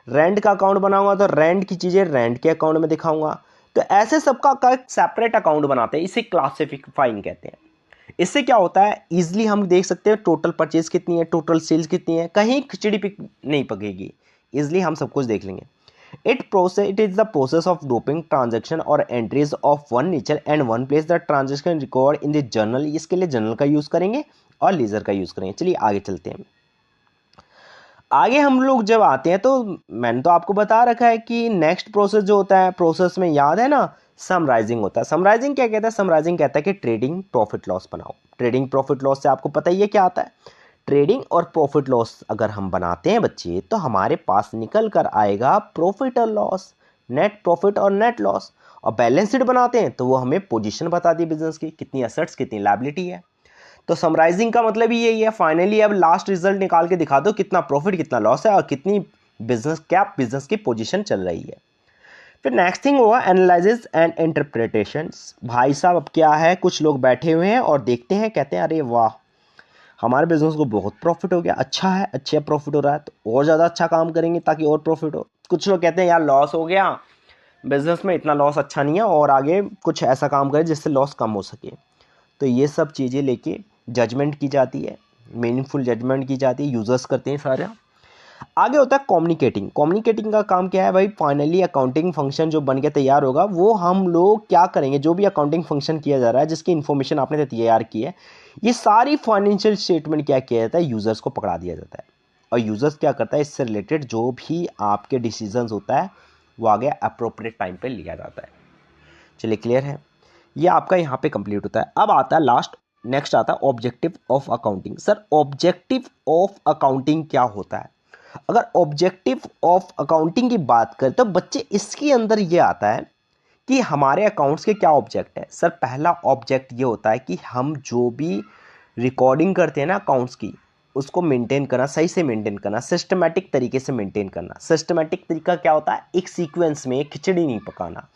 रेंट का अकाउंट बनाऊंगा तो रेंट की चीज़ें रेंट के अकाउंट में दिखाऊंगा। तो ऐसे सबका एक सेपरेट अकाउंट बनाते हैं, इसे क्लासिफाइंग कहते हैं। इससे क्या होता है, इजीली हम देख सकते हैं टोटल परचेज कितनी है, टोटल सेल्स कितनी है, कहीं खिचड़ी पे नहीं पकेगी, इजीली हम सब कुछ देख लेंगे। It is the process of doping transaction और entries of one nature and one place the transaction record in the journal. इसके लिए जर्नल का यूज करेंगे और लेजर का यूज करेंगे। चलिए आगे चलते हैं। आगे हम लोग जब आते हैं तो मैंने तो आपको बता रखा है कि नेक्स्ट प्रोसेस जो होता है, प्रोसेस में याद है ना, समराइजिंग होता है। समराइजिंग क्या कहता है, समराइजिंग कहता है कि ट्रेडिंग प्रॉफिट लॉस बनाओ। ट्रेडिंग प्रॉफिट लॉस से आपको पता ही है क्या आता है। ट्रेडिंग और प्रॉफिट लॉस अगर हम बनाते हैं बच्चे तो हमारे पास निकल कर आएगा प्रॉफिट और लॉस, नेट प्रॉफिट और नेट लॉस। और बैलेंस शीट बनाते हैं तो वो हमें पोजीशन बताती है बिजनेस की, कितनी एसेट्स कितनी लायबिलिटी है। तो समराइजिंग का मतलब ही यही है, फाइनली अब लास्ट रिजल्ट निकाल के दिखा दो कितना प्रॉफिट कितना लॉस है और कितनी बिजनेस की पोजीशन चल रही है। फिर नेक्स्ट थिंग होगा एनालिसिस एंड इंटरप्रिटेशंस। भाई साहब अब क्या है, कुछ लोग बैठे हुए हैं और देखते हैं, कहते हैं अरे वाह हमारे बिजनेस को बहुत प्रॉफिट हो गया, अच्छा है, अच्छा प्रॉफिट हो रहा है तो और ज़्यादा अच्छा काम करेंगे ताकि और प्रॉफिट हो। कुछ लोग कहते हैं यार लॉस हो गया बिजनेस में, इतना लॉस अच्छा नहीं है और आगे कुछ ऐसा काम करें जिससे लॉस कम हो सके। तो ये सब चीज़ें लेके जजमेंट की जाती है, मीनिंगफुल जजमेंट की जाती है, यूजर्स करते हैं सारा। आगे होता है कम्युनिकेटिंग। कम्युनिकेटिंग का काम क्या है भाई, फाइनली अकाउंटिंग फंक्शन जो बन के तैयार होगा वो हम लोग क्या करेंगे, जो भी अकाउंटिंग फंक्शन किया जा रहा है जिसकी इन्फॉर्मेशन आपने तैयार की है, ये सारी फाइनेंशियल स्टेटमेंट क्या किया जाता है, यूजर्स को पकड़ा दिया जाता है। और यूजर्स क्या करता है, इससे रिलेटेड जो भी आपके डिसीजंस होता है वो आगे अप्रोप्रिएट टाइम पे लिया जाता है। चलिए क्लियर है, ये आपका यहाँ पे कंप्लीट होता है। अब आता है लास्ट, नेक्स्ट आता है objective of accounting. Sir objective of accounting क्या होता है, अगर ऑब्जेक्टिव ऑफ अकाउंटिंग की बात करें तो बच्चे इसके अंदर ये आता है कि हमारे अकाउंट्स के क्या ऑब्जेक्ट है। सर पहला ऑब्जेक्ट ये होता है कि हम जो भी रिकॉर्डिंग करते हैं ना अकाउंट्स की, उसको मेंटेन करना, सही से मेंटेन करना, सिस्टमैटिक तरीके से मेंटेन करना। सिस्टमैटिक तरीका क्या होता है, एक सीक्वेंस में खिचड़ी नहीं पकाना।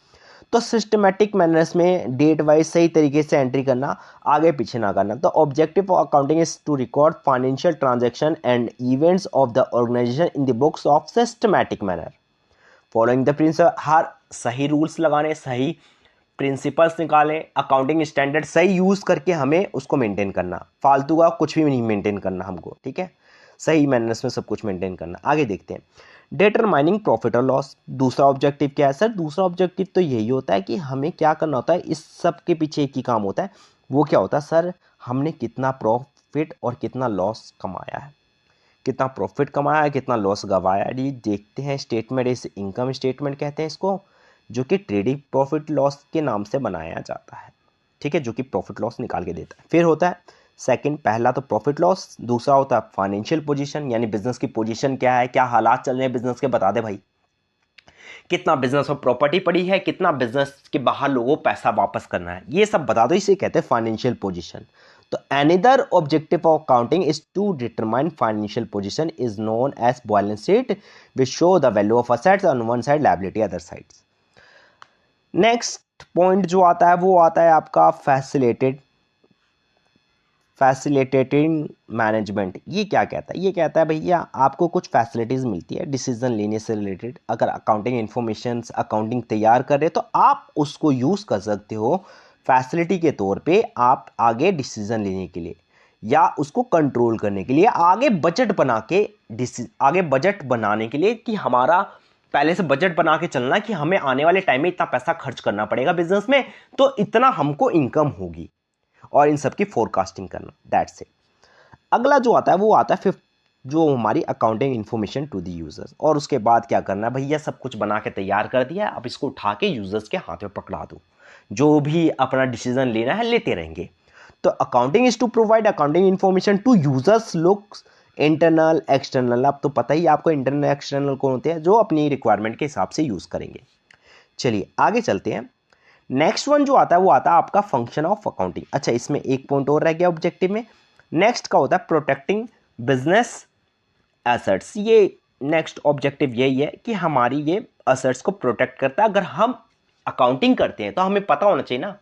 तो सिस्टमैटिक मैनर्स में डेट वाइज सही तरीके से एंट्री करना, आगे पीछे ना करना। तो objective of accounting is to record financial transaction and events of the organisation in the books of systematic manner following the principle. हर सही रूल्स लगाने, सही प्रिंसिपल्स निकालें, अकाउंटिंग स्टैंडर्ड सही यूज़ करके हमें उसको मेंटेन करना, फालतू का कुछ भी नहीं मेंटेन करना हमको, ठीक है, सही मैनर्स में सब कुछ मेंटेन करना। आगे देखते हैं डिटरमाइनिंग प्रॉफिट और लॉस। दूसरा ऑब्जेक्टिव क्या है सर, दूसरा ऑब्जेक्टिव तो यही होता है कि हमें क्या करना होता है, इस सब के पीछे एक ही काम होता है, वो क्या होता है सर, हमने कितना प्रॉफिट और कितना लॉस कमाया है, कितना प्रॉफिट कमाया है कितना लॉस गवाया है, ये देखते हैं। स्टेटमेंट इस इनकम स्टेटमेंट कहते हैं इसको, जो कि ट्रेडिंग प्रॉफिट लॉस के नाम से बनाया जाता है, ठीक है, जो कि प्रॉफिट लॉस निकाल के देता है। फिर होता है सेकंड, पहला तो प्रॉफिट लॉस, दूसरा होता है फाइनेंशियल पोजीशन, यानी बिजनेस की पोजीशन क्या है, क्या हालात चल रहे हैं बिजनेस के, बता दे भाई। कितना बिजनेस में प्रॉपर्टी पड़ी है, कितना बिजनेस के बाहर लोगों को पैसा वापस करना है, ये सब बता दो, इसे कहते हैं फाइनेंशियल पोजीशन। तो another objective of accounting is to determine financial position is known as balance sheet which show the value of assets on one side, liability other sides. Next point जो आता है वो आता है आपका फैसिलिटेटिंग मैनेजमेंट। ये क्या कहता है, ये कहता है भैया आपको कुछ फैसिलिटीज़ मिलती है डिसीजन लेने से रिलेटेड, अगर अकाउंटिंग इन्फॉर्मेशन अकाउंटिंग तैयार कर रहे हो तो आप उसको यूज़ कर सकते हो फैसिलिटी के तौर पे, आप आगे डिसीजन लेने के लिए या उसको कंट्रोल करने के लिए, आगे बजट बनाने के लिए कि हमारा पहले से बजट बना के चलना कि हमें आने वाले टाइम में इतना पैसा खर्च करना पड़ेगा बिजनेस में, तो इतना हमको इनकम होगी, और इन सब की फोरकास्टिंग करना, दैट्स इट। अगला जो आता है वो आता है फिफ्थ, जो हमारी accounting information to the users. और उसके बाद क्या करना है भैया, सब कुछ बना के तैयार कर दिया, अब इसको उठा के यूजर्स के हाथ में पकड़ा दो, जो भी अपना डिसीजन लेना है लेते रहेंगे। तो accounting is to provide accounting information to users, looks internal external. अब तो पता ही आपको इंटरनल एक्सटर्नल कौन होते हैं, जो अपनी रिक्वायरमेंट के हिसाब से यूज करेंगे। चलिए आगे चलते हैं। नेक्स्ट वन जो आता है वो आता है आपका फंक्शन ऑफ अकाउंटिंग। अच्छा, इसमें एक पॉइंट और रह गया ऑब्जेक्टिव में। नेक्स्ट का होता है प्रोटेक्टिंग बिजनेस एसेट्स। ये नेक्स्ट ऑब्जेक्टिव यही है कि हमारी ये एसेट्स को प्रोटेक्ट करता है। अगर हम अकाउंटिंग करते हैं तो हमें पता होना चाहिए ना,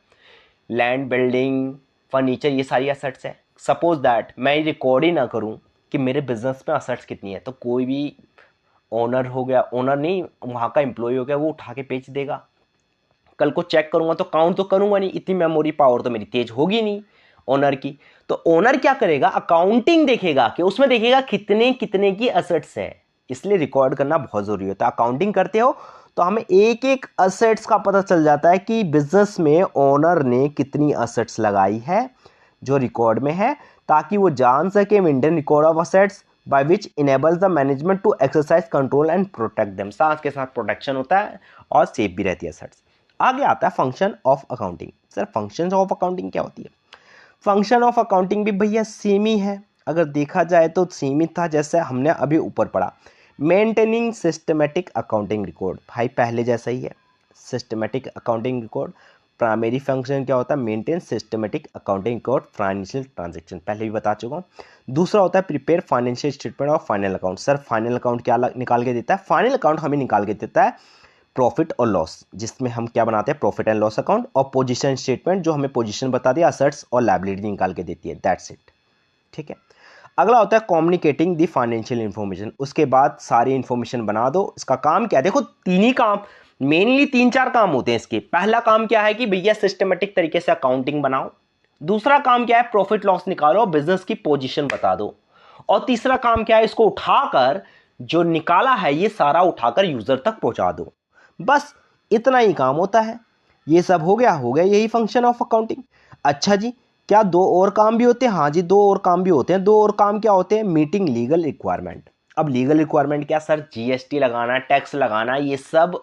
लैंड, बिल्डिंग, फर्नीचर, ये सारी एसेट्स है। सपोज दैट मैं रिकॉर्ड ही ना करूं कि मेरे बिजनेस में एसेट्स कितनी है, तो कोई भी ओनर हो गया, ओनर नहीं, वहाँ का एम्प्लॉय हो गया, वो उठा के बेच देगा। कल को चेक करूंगा तो काउंट तो करूंगा नहीं, इतनी मेमोरी पावर तो मेरी तेज होगी नहीं ओनर की। तो ओनर क्या करेगा, अकाउंटिंग देखेगा कि उसमें देखेगा कितने कितने की असेट्स है, इसलिए रिकॉर्ड करना बहुत जरूरी होता है। अकाउंटिंग करते हो तो हमें एक एक असेट्स का पता चल जाता है कि बिजनेस में ओनर ने कितनी असेट्स लगाई है जो रिकॉर्ड में है, ताकि वो जान सके maintain record of assets by which enables the management to exercise control and protect them. साथ के साथ प्रोटेक्शन होता है और सेफ भी रहती है असेट्स। आगे आता है function of accounting. Sir function of accounting क्या होती है? फंक्शन ऑफ अकाउंटिंग भी भैया सेम ही है, अगर देखा जाए तो सेम ही था जैसे हमने अभी ऊपर पढ़ा। मेंटेनिंग सिस्टमेटिक अकाउंटिंग रिकॉर्ड, भाई पहले जैसा ही है, systematic accounting record. Primary function क्या होता है, maintain systematic accounting record financial transaction, पहले भी बता चुका हूँ। दूसरा होता है prepare financial statement of final account. Sir final account क्या निकाल के देता है? फाइनल अकाउंट हमें निकाल के देता है प्रॉफिट और लॉस, जिसमें हम क्या बनाते हैं, प्रॉफिट एंड लॉस अकाउंट, और पोजीशन स्टेटमेंट जो हमें पोजीशन बता दिया, असेट्स और लायबिलिटी निकाल के देती है, दैट्स इट। ठीक है। अगला होता है कम्युनिकेटिंग द फाइनेंशियल इन्फॉर्मेशन। उसके बाद सारी इन्फॉर्मेशन बना दो। इसका काम क्या है, देखो तीन ही काम, मेनली 3-4 काम होते हैं इसके। पहला काम क्या है कि भैया सिस्टमेटिक तरीके से अकाउंटिंग बनाओ। दूसरा काम क्या है, प्रॉफिट लॉस निकालो, बिजनेस की पोजीशन बता दो। और तीसरा काम क्या है, इसको उठाकर जो निकाला है ये सारा उठाकर यूजर तक पहुंचा दो। बस इतना ही काम होता है। ये सब हो गया यही फंक्शन ऑफ अकाउंटिंग। अच्छा जी, क्या दो और काम भी होते हैं? हाँ जी, दो और काम भी होते हैं। दो और काम क्या होते हैं? Meeting legal requirement. अब लीगल रिक्वायरमेंट क्या सर? जीएसटी लगाना, टैक्स लगाना, ये सब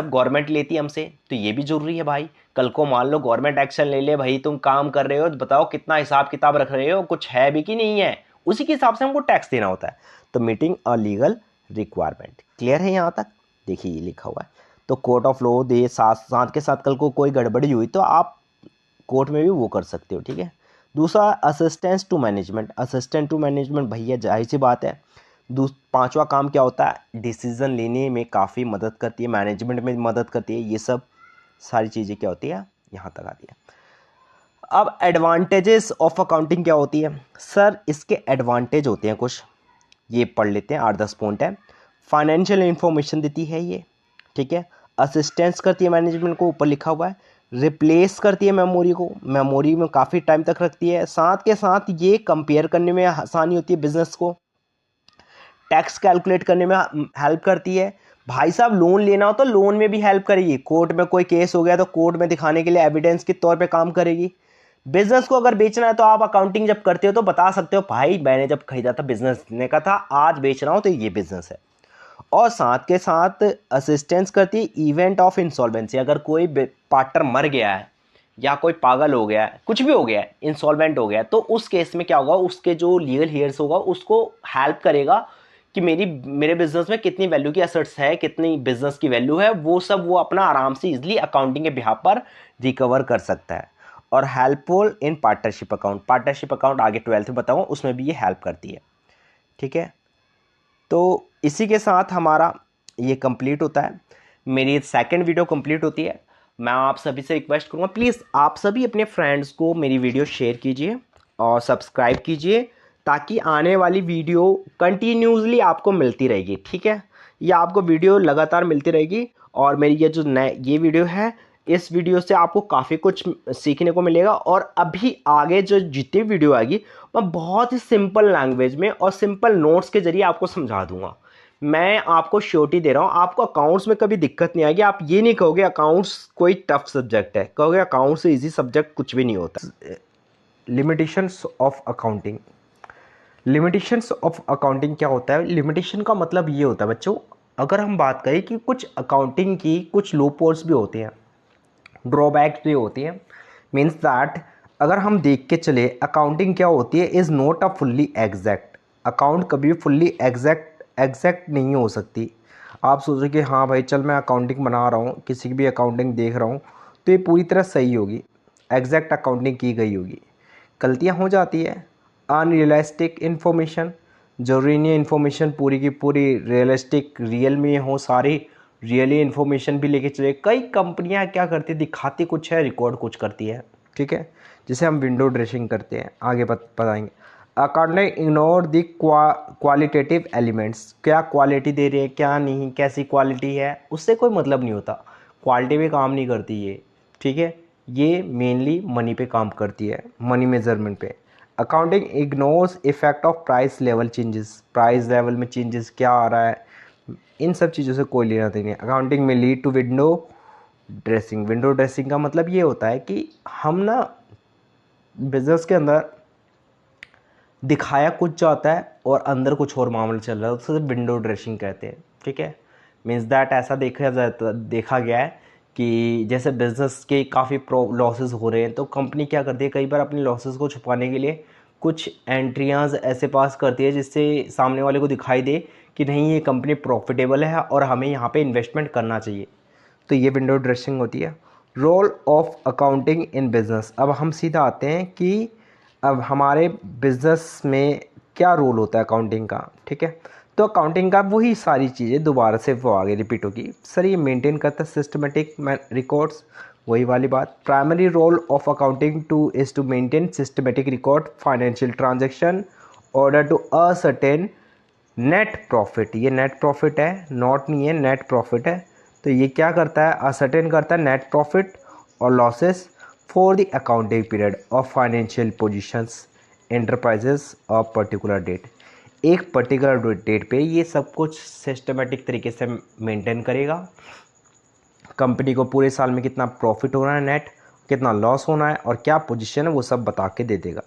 गवर्नमेंट लेती है हमसे, तो ये भी जरूरी है भाई। कल को मान लो गवर्नमेंट एक्शन ले ले, भाई तुम काम कर रहे हो, बताओ कितना हिसाब किताब रख रहे हो, कुछ है भी कि नहीं है, उसी के हिसाब से हमको टैक्स देना होता है। तो meeting a legal requirement, clear है यहाँ तक? देखिए ये लिखा हुआ है। तो कोर्ट ऑफ लॉ दे साथ के साथ कल को कोई गड़बड़ी हुई तो आप कोर्ट में भी वो कर सकते हो। ठीक है। दूसरा assistance to management. Assistant to management भैया जाहिर सी बात है, पांचवा काम क्या होता है, डिसीजन लेने में काफ़ी मदद करती है, मैनेजमेंट में मदद करती है। ये सब सारी चीज़ें क्या होती है, यहाँ तक आती है। अब एडवांटेजेस ऑफ अकाउंटिंग क्या होती है? सर इसके एडवांटेज होते हैं कुछ, ये पढ़ लेते हैं, 8-10 पॉइंट है। फाइनेंशियल इंफॉर्मेशन देती है ये, ठीक है। असिस्टेंस करती है मैनेजमेंट को, ऊपर लिखा हुआ है। रिप्लेस करती है मेमोरी को, मेमोरी में काफ़ी टाइम तक रखती है। साथ के साथ ये कंपेयर करने में आसानी होती है बिजनेस को। टैक्स कैलकुलेट करने में हेल्प करती है। भाई साहब लोन लेना हो तो लोन में भी हेल्प करेगी। कोर्ट में कोई केस हो गया तो कोर्ट में दिखाने के लिए एविडेंस के तौर पे काम करेगी। बिजनेस को अगर बेचना है तो आप अकाउंटिंग जब करते हो तो बता सकते हो, भाई मैंने जब खरीदा था बिजनेस ने का था, आज बेच रहा हूँ तो ये बिजनेस है। और साथ के साथ असिस्टेंस करती है इवेंट ऑफ इंसॉल्वेंसी। अगर कोई पार्टनर मर गया है या कोई पागल हो गया है, कुछ भी हो गया है, इंसॉल्वेंट हो गया है, तो उस केस में क्या होगा, उसके जो लीगल हेयर्स होगा उसको हेल्प करेगा कि मेरे बिजनेस में कितनी वैल्यू की एसेट्स है, कितनी बिजनेस की वैल्यू है, वो सब वो अपना आराम से इजीली अकाउंटिंग के बिहाफ पर रिकवर कर सकता है। और हेल्पफुल इन पार्टनरशिप अकाउंट आगे 12th में बताऊँ, उसमें भी ये हेल्प करती है। ठीक है, तो इसी के साथ हमारा ये कंप्लीट होता है, मेरी सेकंड वीडियो कंप्लीट होती है। मैं आप सभी से रिक्वेस्ट करूँगा, प्लीज़ आप सभी अपने फ्रेंड्स को मेरी वीडियो शेयर कीजिए और सब्सक्राइब कीजिए, ताकि आने वाली वीडियो कंटिन्यूसली आपको मिलती रहेगी। ठीक है, ये आपको वीडियो लगातार मिलती रहेगी। और मेरी ये जो ये वीडियो है, इस वीडियो से आपको काफ़ी कुछ सीखने को मिलेगा। और अभी आगे जो जितनी वीडियो आएगी, मैं बहुत ही सिंपल लैंग्वेज में और सिंपल नोट्स के जरिए आपको समझा दूंगा। मैं आपको श्योरिटी दे रहा हूँ, आपको अकाउंट्स में कभी दिक्कत नहीं आएगी। आप ये नहीं कहोगे अकाउंट्स कोई टफ सब्जेक्ट है, कहोगे अकाउंट्स से इजी सब्जेक्ट कुछ भी नहीं होता। Limitations of accounting. Limitations of accounting क्या होता है? लिमिटेशन का मतलब ये होता है बच्चों, अगर हम बात करें कि कुछ अकाउंटिंग की कुछ लूपहोल्स भी होते हैं, ड्रॉबैक्स भी होती हैं। मीन्स दैट अगर हम देख के चले, अकाउंटिंग क्या होती है, is not a fully exact. Account कभी फुल्ली एग्जैक्ट नहीं हो सकती। आप सोचो कि हाँ भाई चल मैं अकाउंटिंग बना रहा हूँ, किसी की भी अकाउंटिंग देख रहा हूँ, तो ये पूरी तरह सही होगी, एग्जैक्ट अकाउंटिंग की गई होगी। गलतियाँ हो जाती है। अनरियलिस्टिक इन्फॉर्मेशन, ज़रूरी नहीं है इन्फॉर्मेशन पूरी की पूरी रियलिस्टिक रियल में हो, सारी रियली इन्फॉर्मेशन भी लेके चले। कई कंपनियां क्या करती है, दिखाती कुछ है, रिकॉर्ड कुछ करती है। ठीक है, जिसे हम विंडो ड्रेसिंग करते हैं, आगे बताएंगे। Accounting ignore the qualitative elements, क्या क्वालिटी दे रही है, क्या नहीं, कैसी क्वालिटी है, उससे कोई मतलब नहीं होता। क्वालिटी पे काम नहीं करती ये। ठीक है, ये मेनली मनी पे काम करती है, मनी मेजरमेंट पे। Accounting ignores effect of price level changes, price level में चेंजेस क्या आ रहा है, इन सब चीज़ों से कोई लेना देना नहीं। अकाउंटिंग में lead to window dressing. Window dressing का मतलब ये होता है कि हम ना बिजनेस के अंदर दिखाया कुछ जाता है और अंदर कुछ और मामला चल रहा है, उसे विंडो ड्रेसिंग कहते हैं। ठीक है, मीन्स दैट ऐसा देखा गया है कि जैसे बिजनेस के काफ़ी लॉसेस हो रहे हैं, तो कंपनी क्या करती है, कई बार अपने लॉसेस को छुपाने के लिए कुछ एंट्रियाज ऐसे पास करती है जिससे सामने वाले को दिखाई दे कि नहीं ये कंपनी प्रॉफिटेबल है और हमें यहाँ पे इन्वेस्टमेंट करना चाहिए। तो ये विंडो ड्रेसिंग होती है। Role of accounting in business. अब हम सीधा आते हैं कि अब हमारे बिजनेस में क्या रोल होता है अकाउंटिंग का। ठीक है, तो अकाउंटिंग का वही सारी चीज़ें दोबारा से वो आगे रिपीट होगी। सर ये मेंटेन करता है सिस्टमेटिक रिकॉर्ड्स, वही वाली बात। Primary role of accounting is to maintain systematic record financial transaction order to ascertain net profit. ये नेट प्रॉफिट है, नॉट नहीं है, नेट प्रॉफिट है। तो ये क्या करता है, असर्टेन करता है नेट प्रॉफिट और losses for the accounting period of financial positions enterprises of particular date. एक पर्टिकुलर डेट पे ये सब कुछ सिस्टमेटिक तरीके से मेंटेन करेगा। कंपनी को पूरे साल में कितना प्रॉफिट हो रहा है नेट, कितना लॉस होना है और क्या पोजीशन है, वो सब बता के दे देगा।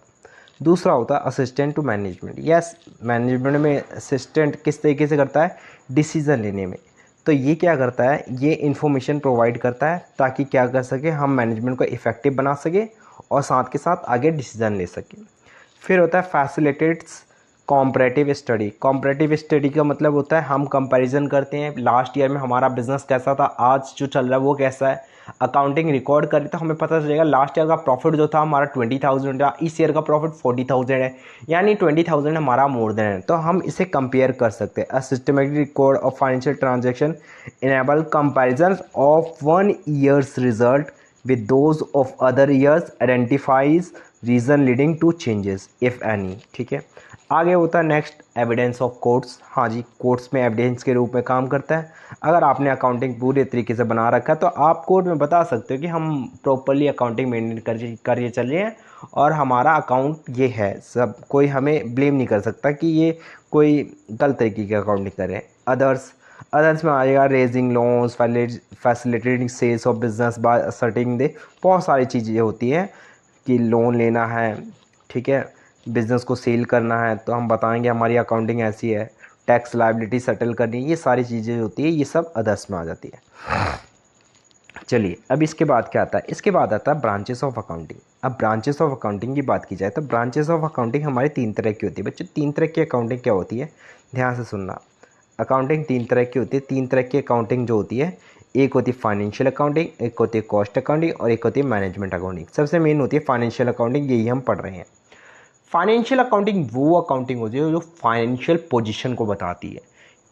दूसरा होता है assistant to management. Yes, management में असिस्टेंट किस तरीके से करता है, डिसीज़न लेने में। तो ये क्या करता है, ये इन्फॉर्मेशन प्रोवाइड करता है ताकि क्या कर सके, हम मैनेजमेंट को इफ़ेक्टिव बना सके और साथ के साथ आगे डिसीज़न ले सकें। फिर होता है facilitates comparative study. Comparative study का मतलब होता है हम कंपैरिजन करते हैं, लास्ट ईयर में हमारा बिजनेस कैसा था, आज जो चल रहा है वो कैसा है। अकाउंटिंग रिकॉर्ड करें तो हमें पता चलेगा लास्ट ईयर का प्रॉफिट जो था हमारा 20,000 था, इस ईयर का प्रॉफिट 40,000 है, यानी 20,000 हमारा मोर देन है। तो हम इसे कंपेयर कर सकते हैं। A systematic record of financial transaction enable comparison of 1 years result with those of other years, identifies reason leading to changes if any। ठीक है, आगे होता है नेक्स्ट एविडेंस ऑफ कोर्ट्स। हाँ जी, कोर्ट्स में एविडेंस के रूप में काम करता है। अगर आपने अकाउंटिंग पूरे तरीके से बना रखा है तो आप कोर्ट में बता सकते हो कि हम प्रॉपरली अकाउंटिंग मेंटेन कर चल रहे हैं और हमारा अकाउंट ये है। सब कोई हमें ब्लेम नहीं कर सकता कि ये कोई गलत तरीके की अकाउंटिंग कर रहे हैं। अदर्स में आएगा raising loans, facilitating sales of business by asserting they. बहुत सारी चीज़ें होती हैं कि लोन लेना है, ठीक है, बिज़नेस को सेल करना है तो हम बताएंगे हमारी अकाउंटिंग ऐसी है। टैक्स लायबिलिटी सेटल करनी, ये सारी चीज़ें होती है, ये सब अदर्स में आ जाती है। चलिए अब इसके बाद क्या आता है, इसके बाद आता है ब्रांचेस ऑफ अकाउंटिंग। अब ब्रांचेस ऑफ अकाउंटिंग की बात की जाए तो ब्रांचेस ऑफ अकाउंटिंग हमारी 3 तरह की होती है बच्चों। 3 तरह की अकाउंटिंग क्या होती है, ध्यान से सुनना। अकाउंटिंग 3 तरह की होती है। 3 तरह की अकाउंटिंग जो होती है, एक होती है फाइनेंशियल अकाउंटिंग, एक होती है कॉस्ट अकाउंटिंग और एक होती है मैनेजमेंट अकाउंटिंग। सबसे मेन होती है फाइनेंशियल अकाउंटिंग, यही हम पढ़ रहे हैं। फाइनेंशियल अकाउंटिंग वो अकाउंटिंग होती है जो फाइनेंशियल पोजीशन को बताती है।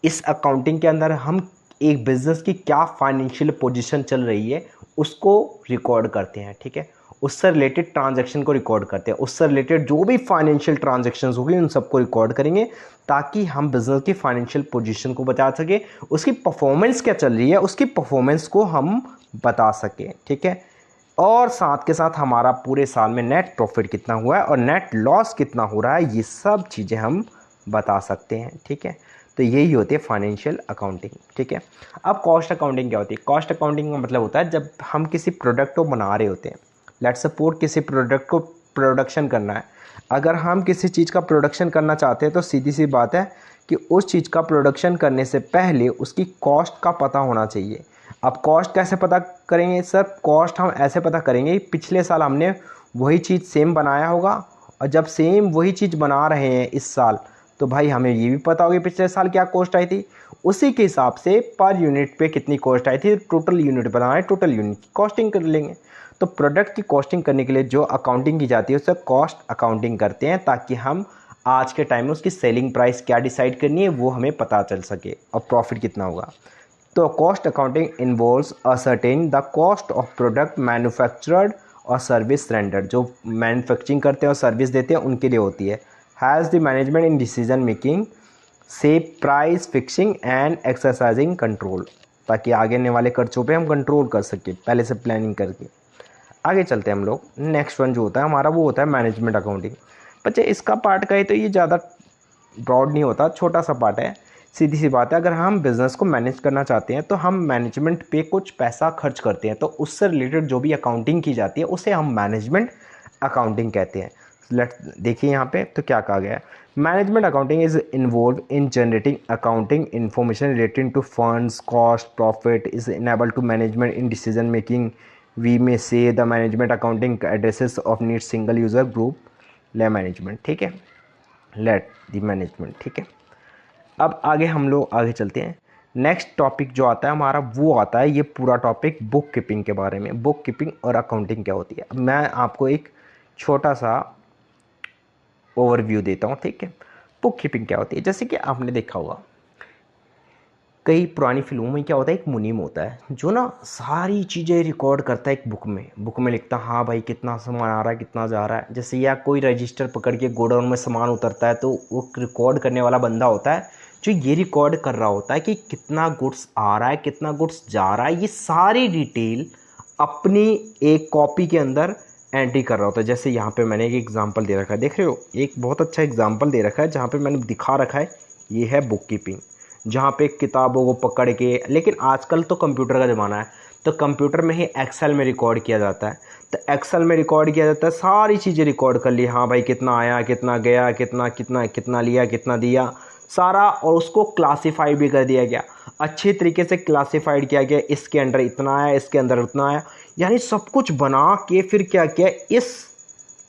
इस अकाउंटिंग के अंदर हम एक बिज़नेस की क्या फाइनेंशियल पोजीशन चल रही है उसको रिकॉर्ड करते हैं, ठीक है। उससे रिलेटेड ट्रांजैक्शन को रिकॉर्ड करते हैं, उससे रिलेटेड जो भी फाइनेंशियल ट्रांजैक्शंस होगी उन सबको रिकॉर्ड करेंगे ताकि हम बिज़नेस की फाइनेंशियल पोजीशन को बता सके, उसकी परफॉर्मेंस क्या चल रही है उसकी परफॉर्मेंस को हम बता सकें, ठीक है। और साथ के साथ हमारा पूरे साल में नेट प्रॉफिट कितना हुआ है और नेट लॉस कितना हो रहा है, ये सब चीज़ें हम बता सकते हैं, ठीक है। तो यही होती है फाइनेंशियल अकाउंटिंग, ठीक है। अब कॉस्ट अकाउंटिंग क्या होती है, कॉस्ट अकाउंटिंग का मतलब होता है जब हम किसी प्रोडक्ट को बना रहे होते हैं, लेट्स सपोज किसी प्रोडक्ट को प्रोडक्शन करना है। अगर हम किसी चीज़ का प्रोडक्शन करना चाहते हैं तो सीधी सी बात है कि उस चीज़ का प्रोडक्शन करने से पहले उसकी कॉस्ट का पता होना चाहिए। अब कॉस्ट कैसे पता करेंगे सर, कॉस्ट हम ऐसे पता करेंगे पिछले साल हमने वही चीज़ सेम बनाया होगा और जब सेम वही चीज़ बना रहे हैं इस साल तो भाई हमें ये भी पता होगी पिछले साल क्या कॉस्ट आई थी, उसी के हिसाब से पर यूनिट पे कितनी कॉस्ट आई थी, टोटल यूनिट बनाए टोटल यूनिट की कॉस्टिंग कर लेंगे। तो प्रोडक्ट की कॉस्टिंग करने के लिए जो अकाउंटिंग की जाती है उससे कॉस्ट अकाउंटिंग करते हैं ताकि हम आज के टाइम में उसकी सेलिंग प्राइस क्या डिसाइड करनी है वो हमें पता चल सके और प्रॉफिट कितना होगा। तो cost accounting involves ascertain the cost of product manufactured और सर्विस रेंडर्ड, जो मैन्युफैक्चरिंग करते हैं और सर्विस देते हैं उनके लिए होती है। Has the management in decision making से price fixing and exercising control, ताकि आगे आने वाले खर्चों पे हम कंट्रोल कर सकें पहले से प्लानिंग करके। आगे चलते हैं हम लोग, नेक्स्ट वन जो होता है हमारा वो होता है मैनेजमेंट अकाउंटिंग। बच्चे इसका पार्ट का है तो ये ज़्यादा ब्रॉड नहीं होता, छोटा सा पार्ट है। सीधी सी बात है, अगर हम बिज़नेस को मैनेज करना चाहते हैं तो हम मैनेजमेंट पे कुछ पैसा खर्च करते हैं, तो उससे रिलेटेड जो भी अकाउंटिंग की जाती है उसे हम मैनेजमेंट अकाउंटिंग कहते हैं। लेट्स देखिए यहाँ पे तो क्या कहा गया है, management accounting is involve in generating accounting information relating to funds cost profit is enable to management in decision making. We may say the management accounting addresses of need single user group ले management, ठीक है, let the management, ठीक है। अब आगे हम लोग आगे चलते हैं। नेक्स्ट टॉपिक जो आता है हमारा वो आता है ये पूरा टॉपिक बुक कीपिंग के बारे में, बुक कीपिंग और अकाउंटिंग क्या होती है। अब मैं आपको एक छोटा सा ओवरव्यू देता हूँ, ठीक है। बुक कीपिंग क्या होती है, जैसे कि आपने देखा होगा कई पुरानी फिल्मों में क्या होता है, एक मुनीम होता है जो ना सारी चीज़ें रिकॉर्ड करता है एक बुक में लिखता है हाँ भाई कितना सामान आ रहा है कितना जा रहा है। जैसे या कोई रजिस्टर पकड़ के गोडाउन में सामान उतरता है तो वो रिकॉर्ड करने वाला बंदा होता है जो ये रिकॉर्ड कर रहा होता है कि कितना गुड्स आ रहा है कितना गुड्स जा रहा है, ये सारी डिटेल अपनी एक कॉपी के अंदर एंट्री कर रहा होता है। जैसे यहाँ पे मैंने एक एग्जांपल दे रखा है, देख रहे हो एक बहुत अच्छा एग्जांपल दे रखा है जहाँ पे मैंने दिखा रखा है ये है बुक कीपिंग, जहाँ पे किताबों को पकड़ के, लेकिन आजकल तो कंप्यूटर का ज़माना है तो कंप्यूटर में ही एक्सेल में रिकॉर्ड किया जाता है। तो एक्सेल में रिकॉर्ड किया जाता है, सारी चीज़ें रिकॉर्ड कर ली, हाँ भाई कितना आया कितना गया कितना कितना कितना लिया कितना दिया सारा, और उसको क्लासीफाई भी कर दिया गया, अच्छे तरीके से क्लासीफाइड किया गया, इसके अंदर इतना आया इसके अंदर उतना आया, यानी सब कुछ बना के फिर क्या किया इस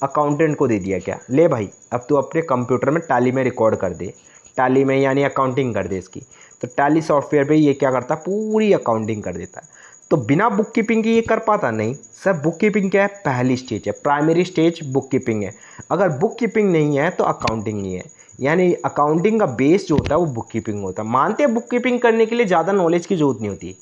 अकाउंटेंट को दे दिया क्या, ले भाई अब तू अपने कंप्यूटर में टैली में रिकॉर्ड कर दे, टैली में यानी अकाउंटिंग कर दे इसकी। तो टैली सॉफ्टवेयर पे ये क्या करता है पूरी अकाउंटिंग कर देता है। तो बिना बुक कीपिंग के ये कर पाता नहीं सर। बुक कीपिंग क्या है, पहली स्टेज है, प्राइमरी स्टेज बुक कीपिंग है। अगर बुक कीपिंग नहीं है तो अकाउंटिंग नहीं है, यानी अकाउंटिंग का बेस जो होता है वो बुक कीपिंग होता है। मानते हैं बुक कीपिंग करने के लिए ज़्यादा नॉलेज की जरूरत नहीं होती,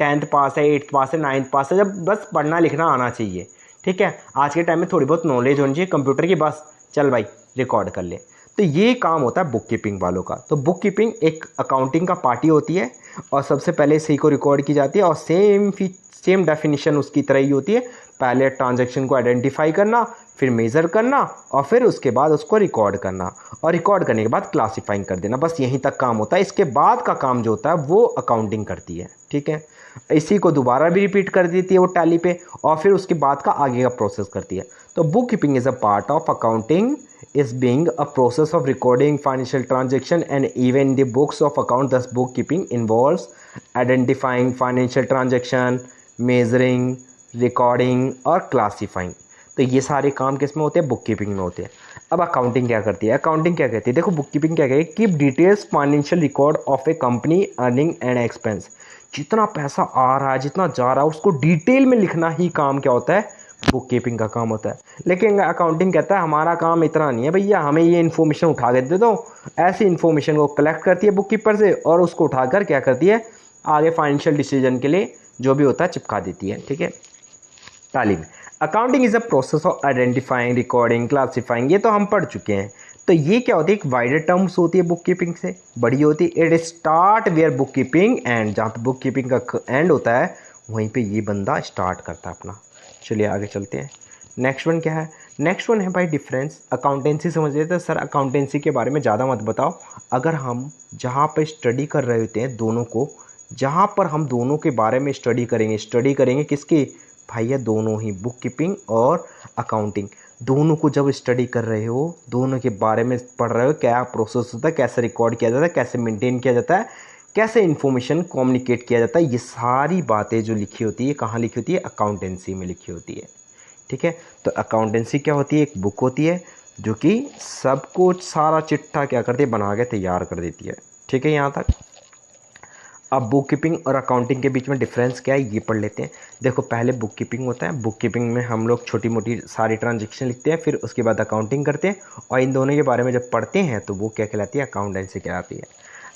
10th पास है 8th पास है 9th पास है, जब बस पढ़ना लिखना आना चाहिए, ठीक है। आज के टाइम में थोड़ी बहुत नॉलेज होनी चाहिए कंप्यूटर की, बस चल भाई रिकॉर्ड कर ले। तो ये काम होता है बुक कीपिंग वालों का। तो बुक कीपिंग एक अकाउंटिंग का पार्टी होती है और सबसे पहले इसी को रिकॉर्ड की जाती है और सेम डेफिनेशन उसकी तरह ही होती है। पहले ट्रांजैक्शन को आइडेंटिफाई करना, फिर मेज़र करना और फिर उसके बाद उसको रिकॉर्ड करना, और रिकॉर्ड करने के बाद क्लासीफाइंग कर देना, बस यहीं तक काम होता है। इसके बाद का काम जो होता है वो अकाउंटिंग करती है, ठीक है। इसी को दोबारा भी रिपीट कर देती है वो टैली पे और फिर उसके बाद का आगे का प्रोसेस करती है। तो book keeping is a part of accounting is being a process of recording financial transaction and even the books of account. Thus bookkeeping involves identifying financial transaction, measuring, recording और क्लासीफाइंग। तो ये सारे काम किस में होते हैं? बुक कीपिंग में होते हैं। अब अकाउंटिंग क्या करती है? अकाउंटिंग क्या कहती है? देखो बुक कीपिंग क्या कहती है, keep details financial record of A company earning and expense. जितना पैसा आ रहा है, जितना जा रहा है, उसको डिटेल में लिखना ही काम क्या होता है? बुक कीपिंग का काम होता है। लेकिन अकाउंटिंग कहता है हमारा काम इतना नहीं है भैया, हमें ये इन्फॉर्मेशन उठा के दे दो। ऐसी इन्फॉर्मेशन को कलेक्ट करती है बुक कीपर से और उसको उठाकर क्या करती है, आगे फाइनेंशियल डिसीजन के लिए जो भी होता है चिपका देती है। ठीक है। तालीम, accounting is a process of identifying, recording, classifying, ये तो हम पढ़ चुके हैं। तो ये क्या होती है? एक वाइडर टर्म्स होती है बुक कीपिंग से, बड़ी होती है। It start where book keeping and, जहाँ पे बुक कीपिंग का एंड होता है वहीं पे ये बंदा स्टार्ट करता है अपना। चलिए आगे चलते हैं। नेक्स्ट वन क्या है? नेक्स्ट वन है भाई डिफरेंस। अकाउंटेंसी समझ लेते हैं। सर अकाउंटेंसी के बारे में ज़्यादा मत बताओ। अगर हम जहाँ पे स्टडी कर रहे होते हैं दोनों को, जहाँ पर हम दोनों के बारे में स्टडी करेंगे किसकी? भैया दोनों ही, बुक कीपिंग और अकाउंटिंग, दोनों को जब स्टडी कर रहे हो, दोनों के बारे में पढ़ रहे हो, क्या प्रोसेस होता है, कैसे रिकॉर्ड किया जाता है, कैसे मेंटेन किया जाता है, कैसे इन्फॉर्मेशन कम्युनिकेट किया जाता है, ये सारी बातें जो लिखी होती है कहाँ लिखी होती है? अकाउंटेंसी में लिखी होती है। ठीक है। तो अकाउंटेंसी क्या होती है? एक बुक होती है जो कि सब कुछ सारा चिट्ठा क्या करती है? बना के तैयार कर देती है। ठीक है यहाँ तक। अब बुक कीपिंग और अकाउंटिंग के बीच में डिफरेंस क्या है ये पढ़ लेते हैं। देखो पहले बुक कीपिंग होता है। बुक कीपिंग में हम लोग छोटी मोटी सारी ट्रांजेक्शन लिखते हैं, फिर उसके बाद अकाउंटिंग करते हैं, और इन दोनों के बारे में जब पढ़ते हैं तो वो क्या कहलाती है? अकाउंटेंसी कहलाती है।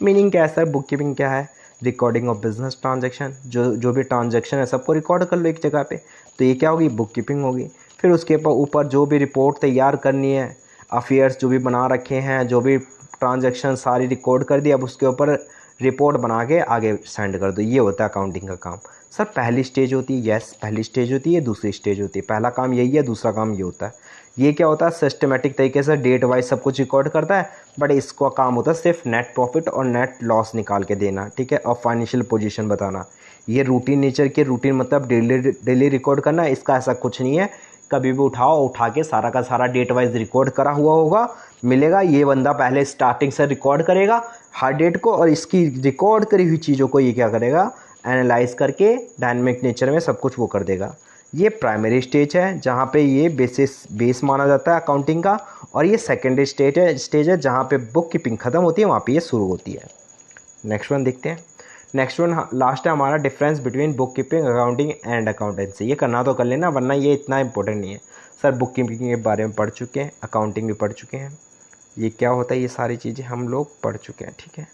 मीनिंग क्या है सर? बुक कीपिंग क्या है? रिकॉर्डिंग ऑफ बिजनेस ट्रांजेक्शन, जो भी ट्रांजेक्शन है सबको रिकॉर्ड कर लो एक जगह पे, तो ये क्या होगी? बुक कीपिंग होगी। फिर उसके ऊपर जो भी रिपोर्ट तैयार करनी है, अफेयर्स जो भी बना रखे हैं, जो भी ट्रांजेक्शन सारी रिकॉर्ड कर दी, अब उसके ऊपर रिपोर्ट बना के आगे सेंड कर दो, ये होता है अकाउंटिंग का काम। सर पहली स्टेज होती है, यस पहली स्टेज होती है, दूसरी स्टेज होती है। पहला काम यही है, दूसरा काम ये होता है। ये क्या होता है? सिस्टमेटिक तरीके से डेट वाइज सब कुछ रिकॉर्ड करता है, बट इसका काम होता है सिर्फ नेट प्रॉफिट और नेट लॉस निकाल के देना। ठीक है। और फाइनेंशियल पोजीशन बताना। ये रूटीन नेचर के, रूटीन मतलब डेली रिकॉर्ड करना, इसका ऐसा कुछ नहीं है। कभी भी उठा के सारा का सारा डेट वाइज रिकॉर्ड करा हुआ होगा मिलेगा। ये बंदा पहले स्टार्टिंग से रिकॉर्ड करेगा हर डेट को, और इसकी रिकॉर्ड करी हुई चीज़ों को ये क्या करेगा? एनालाइज करके डायनेमिक नेचर में सब कुछ वो कर देगा। ये प्राइमरी स्टेज है जहाँ पे ये बेस माना जाता है अकाउंटिंग का, और ये सेकेंडरी स्टेज है जहाँ पे बुक कीपिंग ख़त्म होती है, वहाँ पे ये शुरू होती है। नेक्स्ट वन देखते हैं। नेक्स्ट वन लास्ट है हमारा, difference between book keeping, accounting and accountancy. ये करना तो कर लेना, वरना ये इतना इंपॉर्टेंट नहीं है। सर बुक कीपिंग के बारे में पढ़ चुके हैं, अकाउंटिंग भी पढ़ चुके हैं, ये क्या होता है ये सारी चीज़ें हम लोग पढ़ चुके हैं। ठीक है।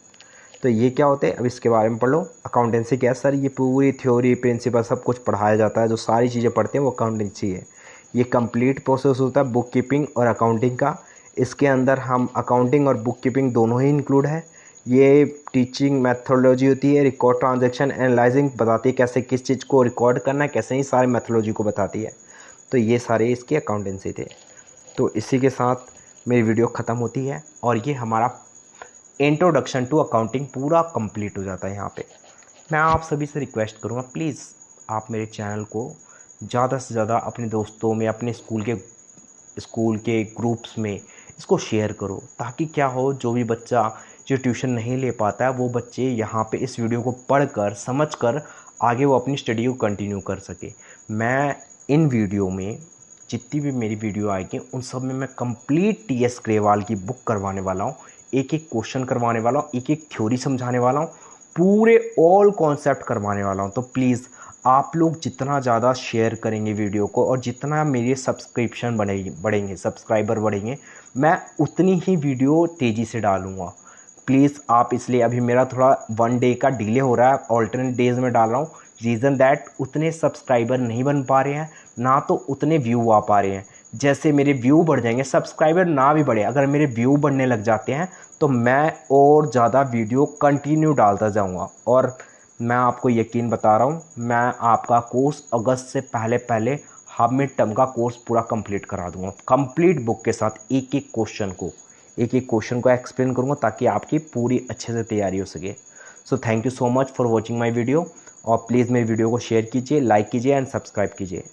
तो ये क्या होता है अब इसके बारे में पढ़ लो। अकाउंटेंसी क्या है सर? ये पूरी थ्योरी प्रिंसिपल सब कुछ पढ़ाया जाता है, जो सारी चीज़ें पढ़ते हैं वो अकाउंटेंसी है। ये कंप्लीट प्रोसेस होता है बुक कीपिंग और अकाउंटिंग का। इसके अंदर हम अकाउंटिंग और बुक कीपिंग दोनों ही इंक्लूड है। ये टीचिंग मैथोलॉजी होती है, रिकॉर्ड ट्रांजैक्शन एनालाइजिंग बताती है कैसे किस चीज़ को रिकॉर्ड करना है, कैसे ही सारी मैथोलॉजी को बताती है। तो ये सारे इसके अकाउंटेंसी थे। तो इसी के साथ मेरी वीडियो ख़त्म होती है और ये हमारा इंट्रोडक्शन टू अकाउंटिंग पूरा कंप्लीट हो जाता है यहाँ पे। मैं आप सभी से रिक्वेस्ट करूँगा प्लीज़ आप मेरे चैनल को ज़्यादा से ज़्यादा अपने दोस्तों में, अपने स्कूल के ग्रुप्स में इसको शेयर करो, ताकि क्या हो, जो भी बच्चा जो ट्यूशन नहीं ले पाता है वो बच्चे यहाँ पे इस वीडियो को पढ़कर समझकर आगे वो अपनी स्टडी को कंटिन्यू कर सके। मैं इन वीडियो में जितनी भी मेरी वीडियो आएगी उन सब में मैं कंप्लीट टीएस ग्रेवाल की बुक करवाने वाला हूँ, एक एक क्वेश्चन करवाने वाला हूँ, एक एक थ्योरी समझाने वाला हूँ, पूरे ऑल कॉन्सेप्ट करवाने वाला हूँ। तो प्लीज़ आप लोग जितना ज़्यादा शेयर करेंगे वीडियो को और जितना मेरे सब्सक्रिप्शन बढ़ेंगे, सब्सक्राइबर बढ़ेंगे, मैं उतनी ही वीडियो तेज़ी से डालूँगा। प्लीज़ आप, इसलिए अभी मेरा थोड़ा 1 डे का डिले हो रहा है, ऑल्टरनेट डेज़ में डाल रहा हूँ। रीज़न दैट उतने सब्सक्राइबर नहीं बन पा रहे हैं, ना तो उतने व्यू आ पा रहे हैं। जैसे मेरे व्यू बढ़ जाएंगे, सब्सक्राइबर ना भी बढ़े, अगर मेरे व्यू बढ़ने लग जाते हैं तो मैं और ज़्यादा वीडियो कंटिन्यू डालता जाऊँगा। और मैं आपको यकीन बता रहा हूँ, मैं आपका कोर्स अगस्त से पहले हाफ मिड टर्म का कोर्स पूरा कंप्लीट करा दूँगा, कंप्लीट बुक के साथ एक एक क्वेश्चन को एक्सप्लेन करूँगा, ताकि आपकी पूरी अच्छे से तैयारी हो सके। So thank you so much for watching my video, और प्लीज़ मेरी वीडियो को शेयर कीजिए, लाइक कीजिए एंड सब्सक्राइब कीजिए।